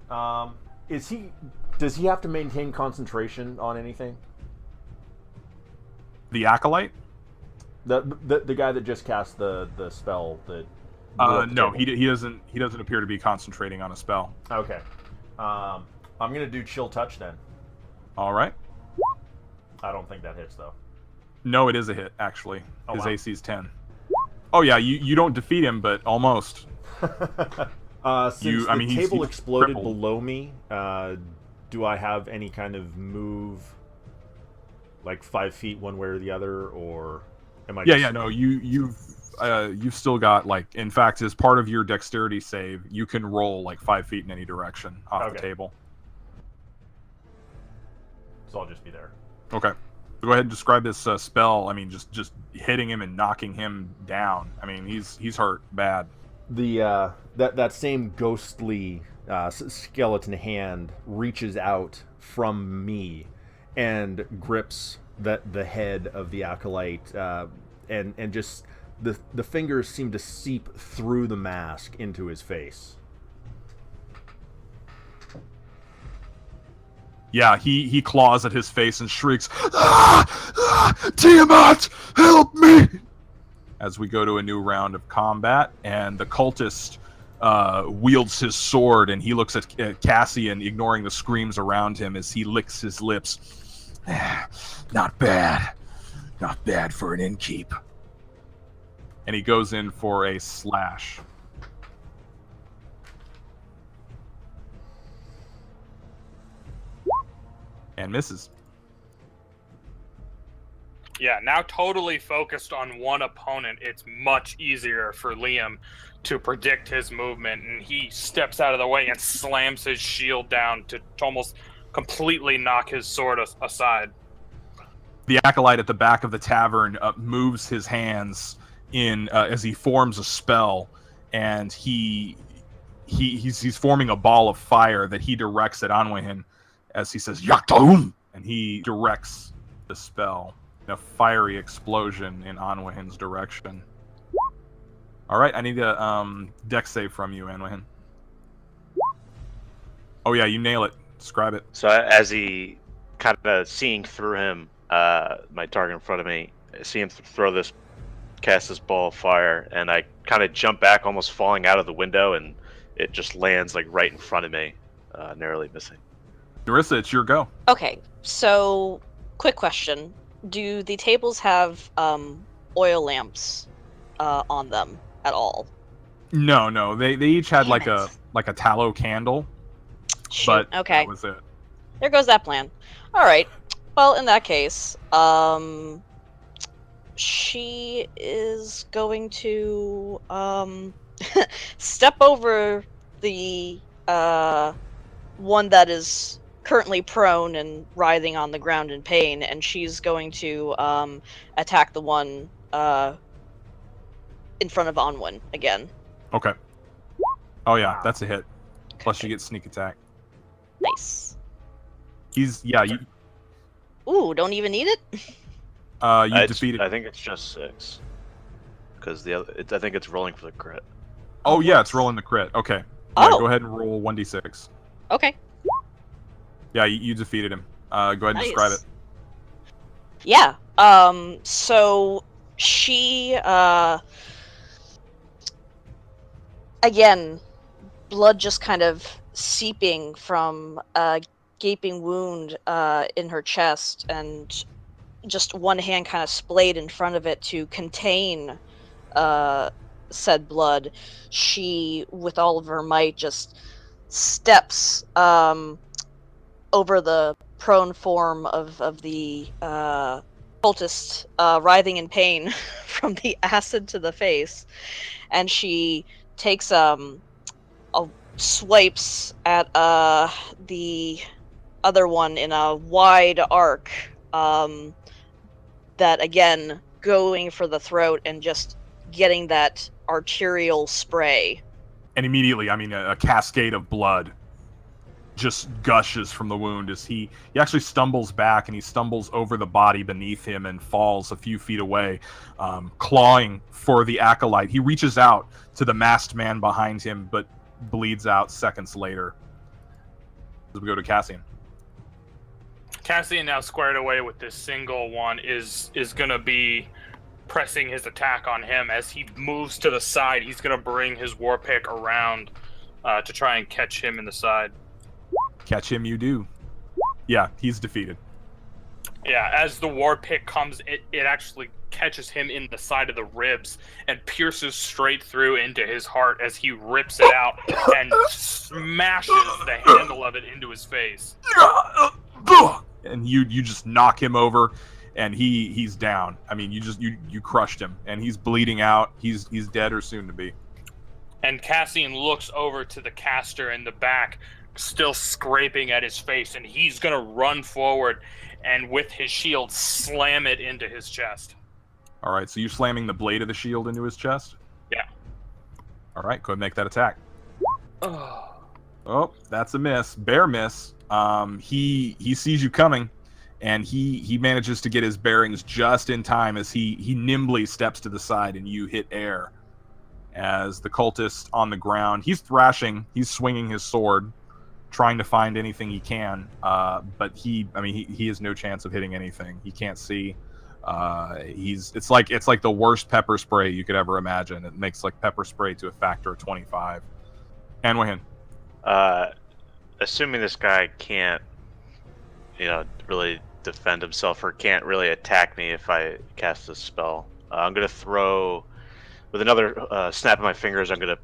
Does he have to maintain concentration on anything? The acolyte? The guy that just cast the spell that... No, he doesn't appear to be concentrating on a spell. Okay. I'm gonna do chill touch then. All right. I don't think that hits though. No, it is a hit, actually. Oh, His wow. AC is 10. Oh yeah, you don't defeat him, but almost. Since the table exploded crippled below me, do I have any kind of move, like 5 feet one way or the other, or am I? No, you've still got, in fact, as part of your dexterity save, you can roll 5 feet in any direction off the table. So I'll just be there. Okay. Go ahead and describe this spell. I mean, just hitting him and knocking him down. I mean, he's hurt bad. The that same ghostly skeleton hand reaches out from me and grips the head of the acolyte, and just the fingers seem to seep through the mask into his face. Yeah, he claws at his face and shrieks, Tiamat, help me! As we go to a new round of combat, and the cultist wields his sword, and he looks at Cassian, ignoring the screams around him as he licks his lips. Not bad. Not bad for an innkeep. And he goes in for a slash. And misses. Yeah, now totally focused on one opponent, it's much easier for Liam to predict his movement, and he steps out of the way and slams his shield down to almost completely knock his sword aside. The acolyte at the back of the tavern moves his hands in as he forms a spell, and he's forming a ball of fire that he directs at Anwehin as he says Yaktaum, and he directs the spell in a fiery explosion in Anwehin's direction. All right, I need a dex save from you, Anwehin. Oh yeah, you nail it. Describe it. So as he kind of seeing through him, my target in front of me, I see him cast this ball of fire, and I kind of jump back, almost falling out of the window, and it just lands right in front of me, narrowly missing. Nerissa, it's your go. Okay, so quick question: do the tables have oil lamps on them at all? No, they each had Damn like a tallow candle. Shoot, But okay. that was it. There goes that plan. All right. Well, in that case, she is going to step over the one that is currently prone and writhing on the ground in pain, and she's going to attack the one in front of Onwin again. Okay. Oh yeah, that's a hit. Plus you get sneak attack. Nice. You Ooh, don't even need it? you defeated. I think it's just 6. Because I think it's rolling for the crit. Oh yeah, it's rolling the crit. Okay. Yeah, Oh. go ahead and roll 1d6. Okay. Yeah, you defeated him. Go ahead and describe it. Yeah. So she again, blood just kind of seeping from a gaping wound in her chest, and just one hand kind of splayed in front of it to contain said blood. She, with all of her might, just steps over the prone form of the cultist, writhing in pain from the acid to the face, and she takes swipes at the other one in a wide arc, that again going for the throat and just getting that arterial spray. And immediately, I mean, a cascade of blood just gushes from the wound as he actually stumbles back, and he stumbles over the body beneath him and falls a few feet away, clawing for the acolyte. He reaches out to the masked man behind him, but bleeds out seconds later. We go to Cassian. Cassian, now squared away with this single one, is going to be pressing his attack on him. As he moves to the side, he's going to bring his war pick around to try and catch him in the side. Catch him, you do. Yeah, he's defeated. Yeah, as the war pick comes, it actually catches him in the side of the ribs and pierces straight through into his heart as he rips it out and smashes the handle of it into his face. And you just knock him over, and he's down. I mean, you crushed him, and he's bleeding out. He's dead or soon to be. And Cassian looks over to the caster in the back, still scraping at his face, and he's gonna run forward and with his shield slam it into his chest. All right, so you're slamming the blade of the shield into his chest? Yeah. All right, go ahead and make that attack. Oh, that's a miss. Bear miss. He sees you coming, and he manages to get his bearings just in time as he nimbly steps to the side, and you hit air. As the cultist on the ground, he's thrashing, he's swinging his sword, trying to find anything he can, but he has no chance of hitting anything. He can't see. It's like the worst pepper spray you could ever imagine. It makes like pepper spray to a factor of 25. Anwahin. Assuming this guy can't, really defend himself or can't really attack me if I cast this spell, I'm gonna throw, with another snap of my fingers, I'm gonna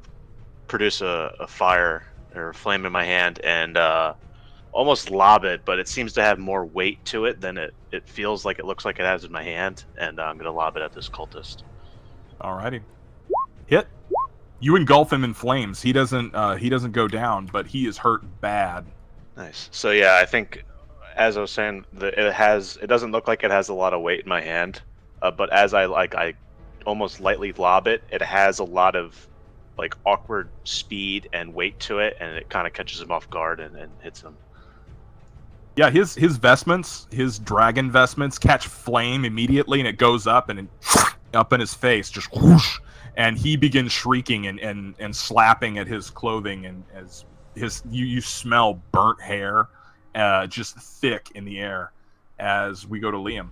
produce a fire or flame in my hand and almost lob it, but it seems to have more weight to it than it feels like it looks like it has in my hand, and I'm gonna lob it at this cultist. Alrighty. Hit. You engulf him in flames. He doesn't go down, but he is hurt bad. Nice. So yeah, I think, as I was saying, it doesn't look like it has a lot of weight in my hand, but as I almost lightly lob it, it has a lot of awkward speed and weight to it, and it kind of catches him off guard and hits him. Yeah, his vestments, his dragon vestments, catch flame immediately, and it goes up and up in his face, just whoosh, and he begins shrieking and slapping at his clothing, and as you smell burnt hair, just thick in the air. As we go to Liam.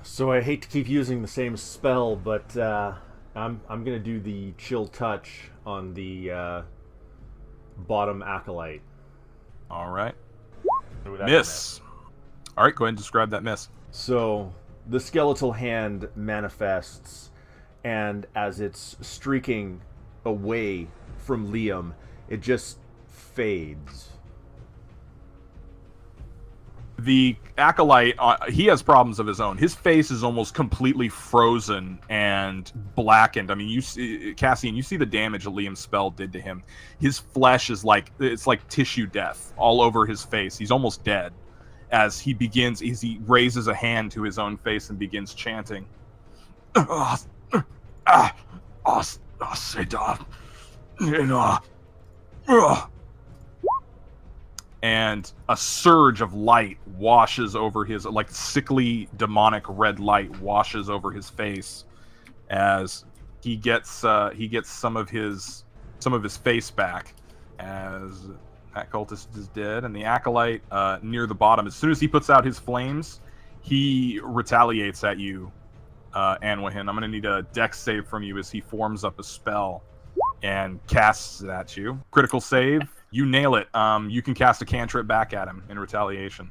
So I hate to keep using the same spell, but I'm gonna do the chill touch on the bottom acolyte. All right. Miss. All right, go ahead and describe that miss. So the skeletal hand manifests, and as it's streaking away from Liam, it just fades. The acolyte, he has problems of his own. His face is almost completely frozen and blackened. I mean, you see, Cassian, you see the damage that Liam's spell did to him. His flesh is it's like tissue death all over his face. He's almost dead as he raises a hand to his own face and begins chanting. And a surge of light washes over his, like sickly demonic red light washes over his face as he gets some of his face back as that cultist is dead. And the acolyte near the bottom, as soon as he puts out his flames, he retaliates at you, Anwahin. I'm going to need a dex save from you as he forms up a spell and casts it at you. Critical save. You nail it. You can cast a cantrip back at him in retaliation.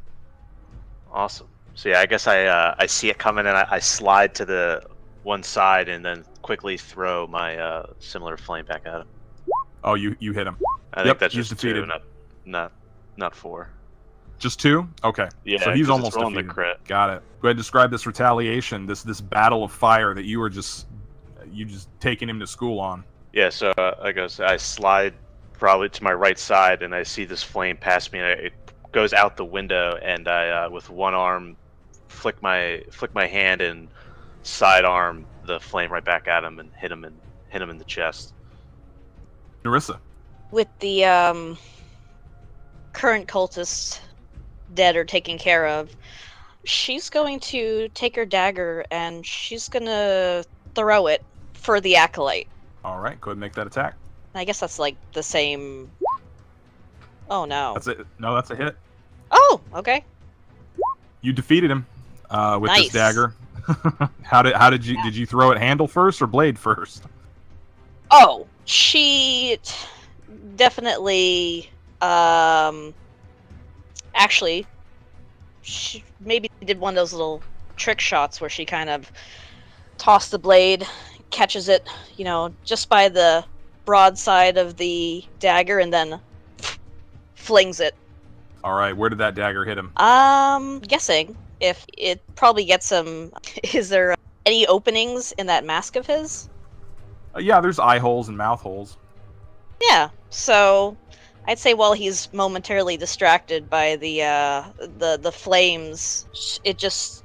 Awesome. So yeah, I guess I see it coming and I slide to the one side and then quickly throw my similar flame back at him. Oh, you hit him. I think that's he's just defeated. 2, not 4. Just 2? Okay. Yeah, so he's almost rolling defeated. the crit. Got it. Go ahead and describe this retaliation, this battle of fire that you just taking him to school on. Yeah, so I slide probably to my right side and I see this flame pass me and it goes out the window and I with one arm flick my hand and sidearm the flame right back at him and hit him in the chest. Nerissa. With the current cultist dead or taken care of, she's going to take her dagger and she's gonna throw it for the acolyte. All right, go ahead and make that attack. I guess that's like the same. Oh no. That's it. No, that's a hit. Oh, okay. You defeated him with Nice. this dagger. How did you throw it handle first or blade first? Oh, she definitely actually she maybe did one of those little trick shots where she kind of tossed the blade, catches it, just by the broadside of the dagger and then flings it. All right, where did that dagger hit him? Guessing if it probably gets him. Is there any openings in that mask of his? Yeah, there's eye holes and mouth holes. Yeah, so I'd say while he's momentarily distracted by the flames, you just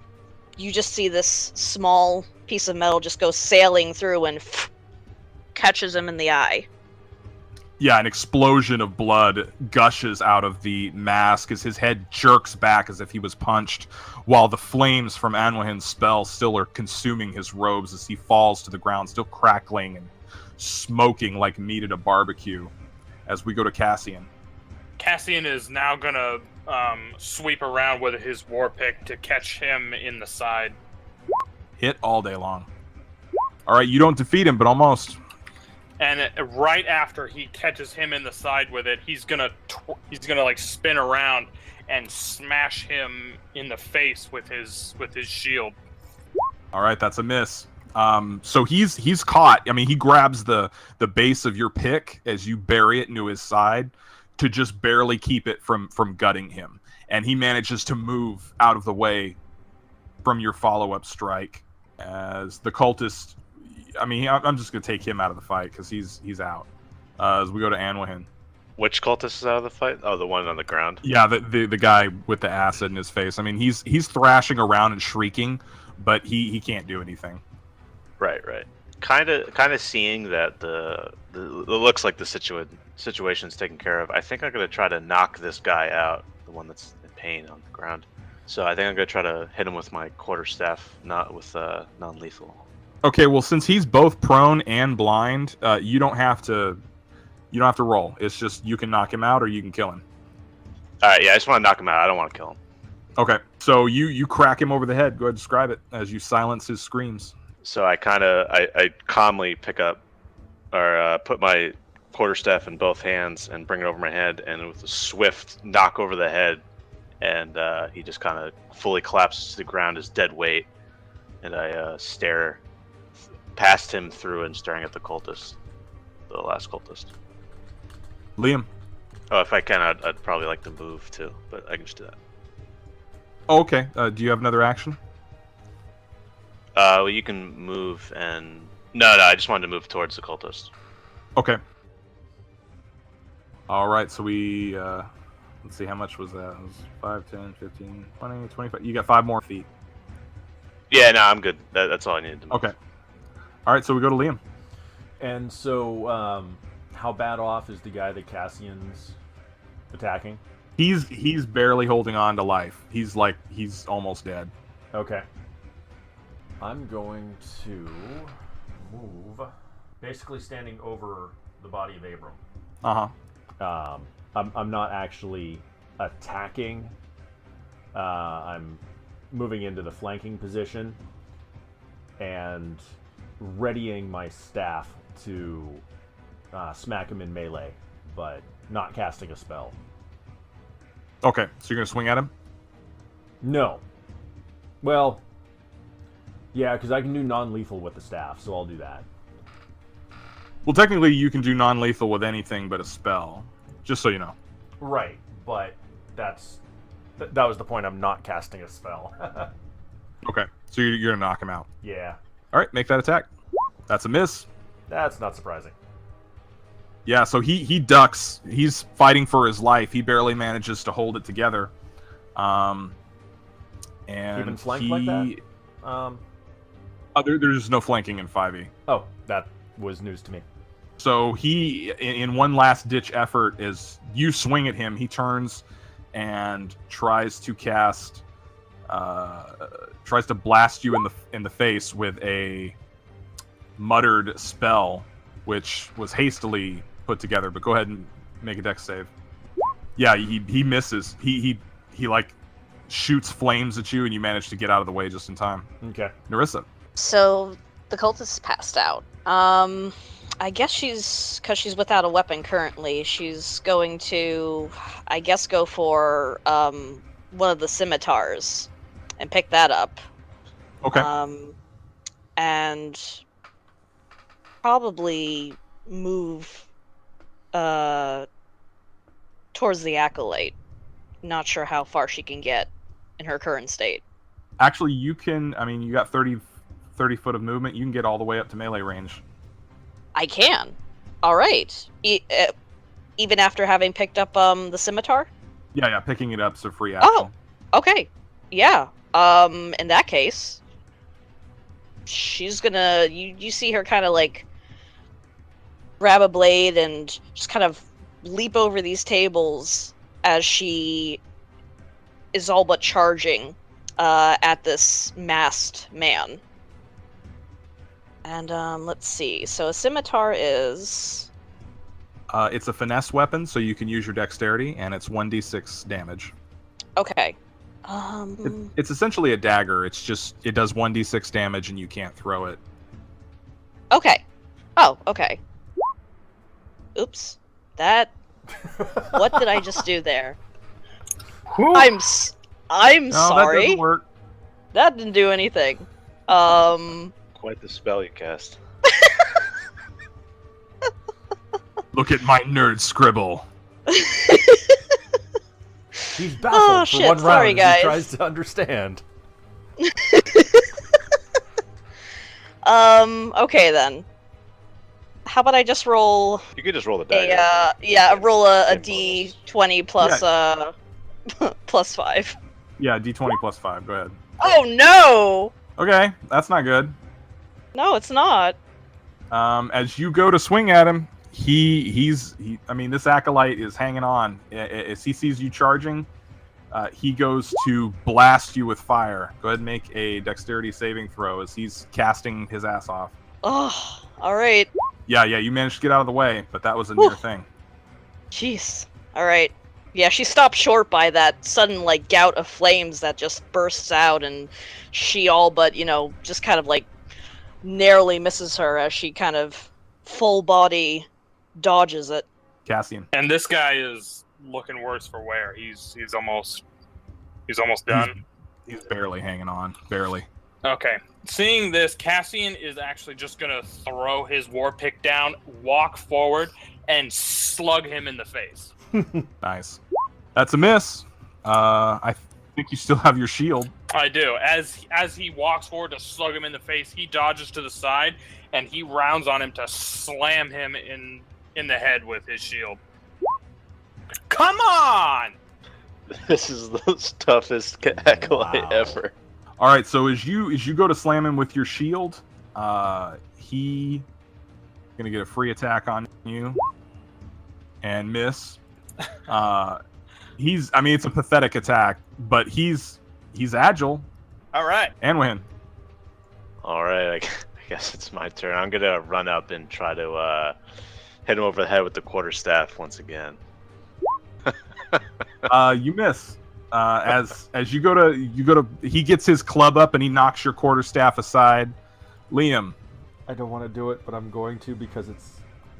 see this small piece of metal just go sailing through and catches him in the eye. Yeah, an explosion of blood gushes out of the mask as his head jerks back as if he was punched, while the flames from Anwahin's spell still are consuming his robes as he falls to the ground, still crackling and smoking like meat at a barbecue. As we go to Cassian. Cassian is now gonna sweep around with his war pick to catch him in the side. Hit all day long. All right, you don't defeat him, but almost. And right after he catches him in the side with it, he's gonna like spin around and smash him in the face with his shield. All right, that's a miss. So he's caught. I mean, he grabs the base of your pick as you bury it into his side to just barely keep it from gutting him, and he manages to move out of the way from your follow-up strike as the cultist. I mean, I'm just gonna take him out of the fight because he's out. As we go to Anwahin. Which cultist is out of the fight? Oh, the one on the ground. Yeah, the guy with the acid in his face. I mean, he's thrashing around and shrieking, but he can't do anything. Right. Kind of seeing that it looks like the situation's taken care of. I think I'm gonna try to knock this guy out, the one that's in pain on the ground. So I think I'm gonna try to hit him with my quarterstaff, not with non-lethal. Okay, well, since he's both prone and blind, you don't have to roll. It's just you can knock him out or you can kill him. All right, yeah, I just want to knock him out. I don't want to kill him. Okay, so you crack him over the head. Go ahead, describe it as you silence his screams. So I calmly pick up or put my quarterstaff in both hands and bring it over my head, and with a swift knock over the head, and he just kind of fully collapses to the ground as dead weight, and I stare past him through and staring at the cultist, the last cultist. Liam. Oh, if I can, I'd probably like to move too, but I can just do that. Oh, okay. Do you have another action? Well, you can move and... No, I just wanted to move towards the cultist. Okay. All right, so we... let's see, how much was that? It was 5, 10, 15, 20, 25. You got 5 more feet. Yeah, no, I'm good. That's all I needed to move. Okay. All right, so we go to Liam. And so, how bad off is the guy that Cassian's attacking? He's barely holding on to life. He's almost dead. Okay. I'm going to move, basically standing over the body of Abram. Uh-huh. I'm not actually attacking. I'm moving into the flanking position and readying my staff to smack him in melee, but not casting a spell. Okay, so you're going to swing at him? No. Well, yeah, because I can do non-lethal with the staff, so I'll do that. Well, technically, you can do non-lethal with anything but a spell, just so you know. Right, but that was the point. I'm not casting a spell. Okay, so you're going to knock him out. Yeah, All right, make that attack. That's a miss. that's not surprising. Yeah, so he ducks. He's fighting for his life. He barely manages to hold it together. And Even flanked like that? There's no flanking in 5e. Oh, that was news to me. So he, in one last ditch effort, as you swing at him, he turns and tries to cast, tries to blast you in the face with a muttered spell, which was hastily put together. But go ahead and make a dex save. Yeah, he misses. He like shoots flames at you, and you manage to get out of the way just in time. Okay. Nerissa. So the cultist passed out. I guess because she's without a weapon currently, she's going to, I guess, go for one of the scimitars and pick that up. Okay. And probably move towards the acolyte. Not sure how far she can get in her current state. Actually, you can. I mean, you got 30 foot of movement. You can get all the way up to melee range. I can. All right. Even after having picked up the scimitar? Yeah, picking it up's a free action. Oh, okay. Yeah. In that case, she's gonna. You see her kind of like grab a blade and just kind of leap over these tables as she is all but charging at this masked man. And let's see. So a scimitar is... It's a finesse weapon, so you can use your dexterity, and it's 1d6 damage. Okay. It's essentially a dagger. It's just, it does 1d6 damage, and you can't throw it. Okay. Oh, okay. Oops. That... What did I just do there? I'm No, sorry. that doesn't work. That didn't do anything. Quite the spell you cast. Look at my nerd scribble. He's baffled for one sorry, round guys. as he tries to understand. Okay then. How about I just roll You could just roll the die. roll a Same d20 plus plus 5. Yeah, d20 plus 5. Go ahead. Oh no! Okay, that's not good. No, it's not. As you go to swing at him, I mean, this acolyte is hanging on. As he sees you charging, he goes to blast you with fire. Go ahead and make a dexterity saving throw as he's casting his ass off. Oh, all right. Yeah, you managed to get out of the way, but that was a near thing. Jeez. All right. Yeah, she stopped short by that sudden, like, gout of flames that just bursts out, and she all but, just kind of, like, narrowly misses her as she kind of full body dodges it. Cassian. And this guy is looking worse for wear. He's almost done. He's barely hanging on. Barely. Okay. Seeing this, Cassian is actually just gonna throw his war pick down, walk forward, and slug him in the face. Nice. That's a miss. I think you still have your shield. I do. As he walks forward to slug him in the face, he dodges to the side, and he rounds on him to slam him in the head with his shield. Come on! This is the toughest acolyte ever. All right, so as you go to slam him with your shield, he gonna get a free attack on you and miss. It's a pathetic attack, but he's agile. All right. And win. All right, I guess it's my turn. I'm gonna run up and try to hit him over the head with the quarterstaff once again. You miss. As you go to, he gets his club up and he knocks your quarterstaff aside. Liam. I don't want to do it, but I'm going to because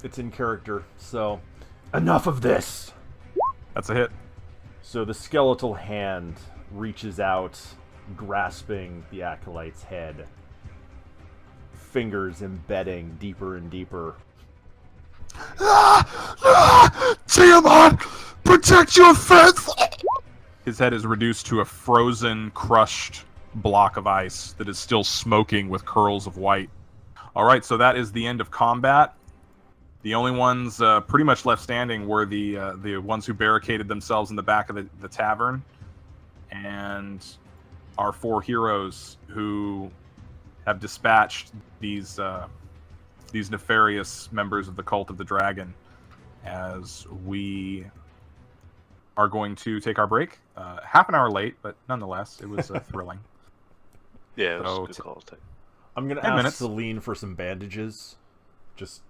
it's in character. So, Enough of this. That's a hit. so the skeletal hand reaches out, grasping the acolyte's head, fingers embedding deeper and deeper. Tiamat, protect your friends! His head is reduced to a frozen, crushed block of ice that is still smoking with curls of white. All right, so that is the end of combat. The only ones pretty much left standing were the ones who barricaded themselves in the back of the tavern, and our 4 heroes who have dispatched these nefarious members of the Cult of the Dragon. As we are going to take our break, half an hour late, but nonetheless, it was thrilling. Yeah, it was So a good call. I'm going to 10 ask minutes. Celine for some bandages, just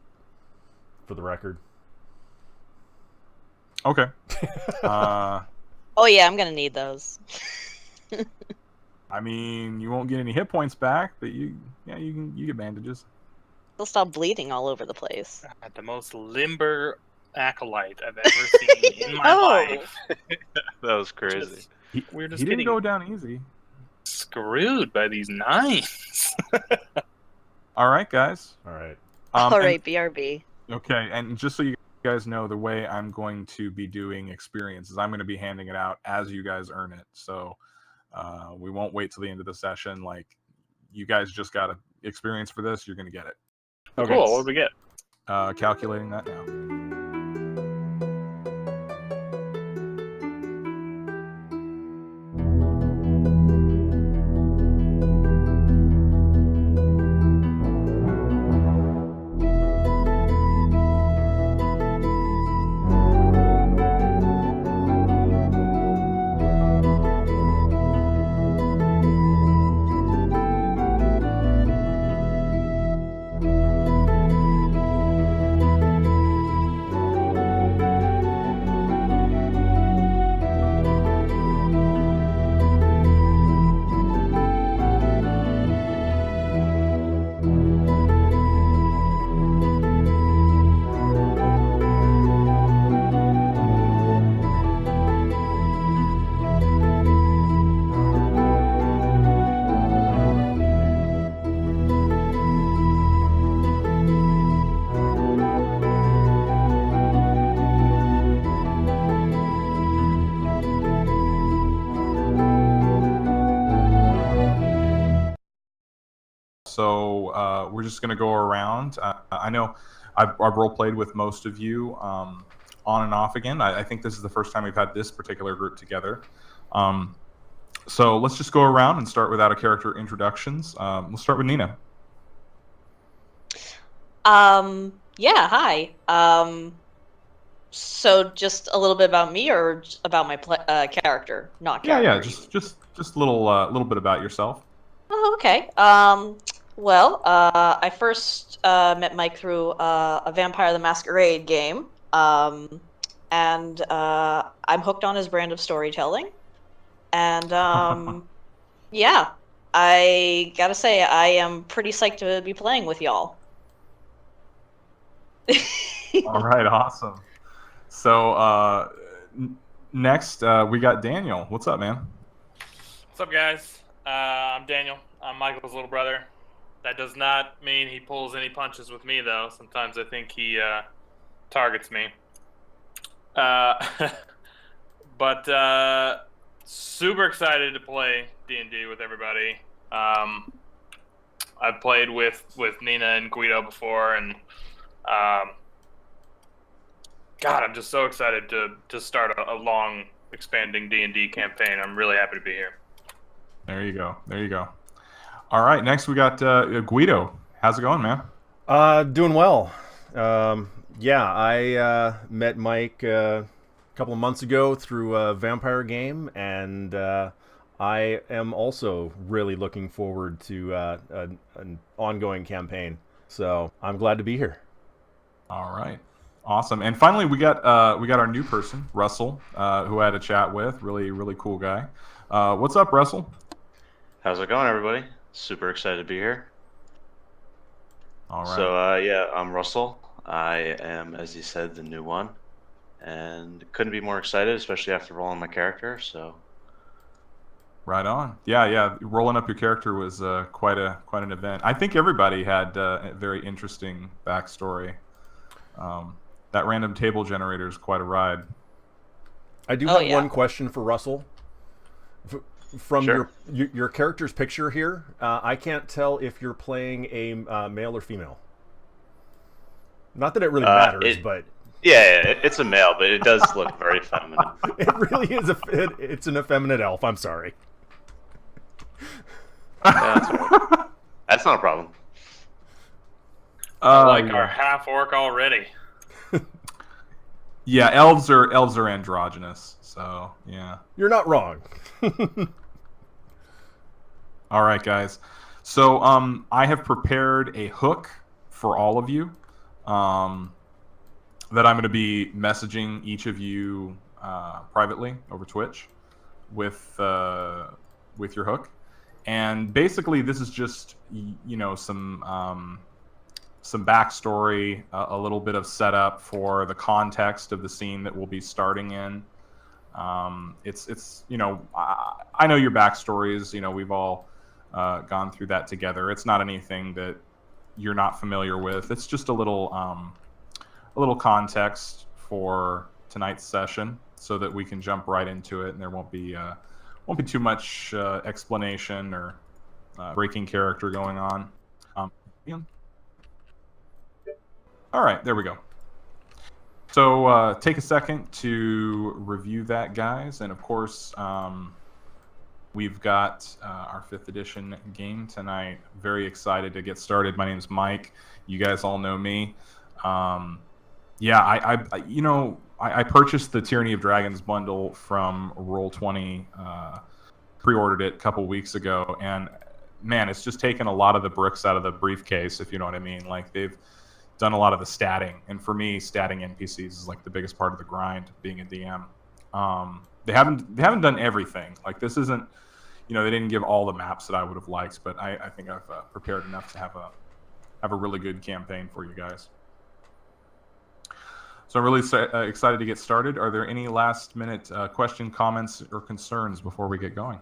for the record. Okay. Oh yeah, I'm gonna need those. I mean, you won't get any hit points back, but you get bandages. They'll stop bleeding all over the place. The most limber acolyte I've ever seen in my Oh. life. That was crazy. Just- He We're just didn't getting go down easy. screwed by these knives. All right, guys. All right. All right, BRB. Okay, and just so you guys know, the way I'm going to be doing experience is I'm going to be handing it out as you guys earn it. So we won't wait till the end of the session. Like, you guys just got to experience for this. You're going to get it. Okay. Cool. What do we get? Calculating that now. So we're just going to go around. I know I've role-played with most of you on and off again. I think this is the first time we've had this particular group together. So let's just go around and start with out-of-character introductions. We'll start with Nina. Yeah, hi. So just a little bit about me, or about my character, not character? Yeah. Just a little bit about yourself. Oh, okay. Well, I first met Mike through a Vampire the Masquerade game, and I'm hooked on his brand of storytelling. And yeah, I gotta say, I am pretty psyched to be playing with y'all. All right, awesome. So next we got Daniel. What's up, man? What's up, guys? I'm Daniel. I'm Michael's little brother. That does not mean he pulls any punches with me, though. Sometimes I think he targets me. But Super excited to play D&D with everybody. I've played with Nina and Gwydo before, and God, I'm just so excited to start a long, expanding D&D campaign. I'm really happy to be here. There you go. There you go. All right, next we got Gwydo. How's it going, man? Doing well. Yeah, I met Mike a couple of months ago through a vampire game, and I am also really looking forward to an ongoing campaign. So I'm glad to be here. All right, awesome. And finally, we got our new person, Russel, who I had a chat with. Really cool guy. What's up, Russel? How's it going, everybody? Super excited to be here. All right. So, yeah, I'm Russell. I am, as you said, the new one. And couldn't be more excited, especially after rolling my character, so... Right on. Yeah. Rolling up your character was quite an event. I think everybody had a very interesting backstory. That random table generator is quite a ride. I do have one question for Russell. From your character's picture here, I can't tell if you're playing a male or female. Not that it really matters, but... Yeah, it's a male, but it does look very feminine. It really is it's an effeminate elf. I'm sorry. Yeah, that's not a problem. Like our half orc already. Yeah, elves are androgynous, so yeah. You're not wrong. All right, guys. So I have prepared a hook for all of you that I'm going to be messaging each of you privately over Twitch with your hook. And basically, this is just some backstory, a little bit of setup for the context of the scene that we'll be starting in. It's I know your backstories. We've all gone through that together. It's not anything that you're not familiar with. It's just a little context for tonight's session, so that we can jump right into it, and there won't be too much explanation or breaking character going on. All right, there we go. So take a second to review that, guys, and of course we've got our 5th edition game tonight. Very excited to get started. My name's Mike. You guys all know me. Yeah, I purchased the Tyranny of Dragons bundle from Roll20, pre-ordered it a couple weeks ago, and man, it's just taken a lot of the bricks out of the briefcase, if you know what I mean. Like, they've done a lot of the statting, and for me, statting NPCs is like the biggest part of the grind, being a DM. They haven't done everything. Like, this isn't, they didn't give all the maps that I would have liked, but I think I've prepared enough to have a really good campaign for you guys. So I'm really excited to get started. Are there any last-minute questions, comments, or concerns before we get going?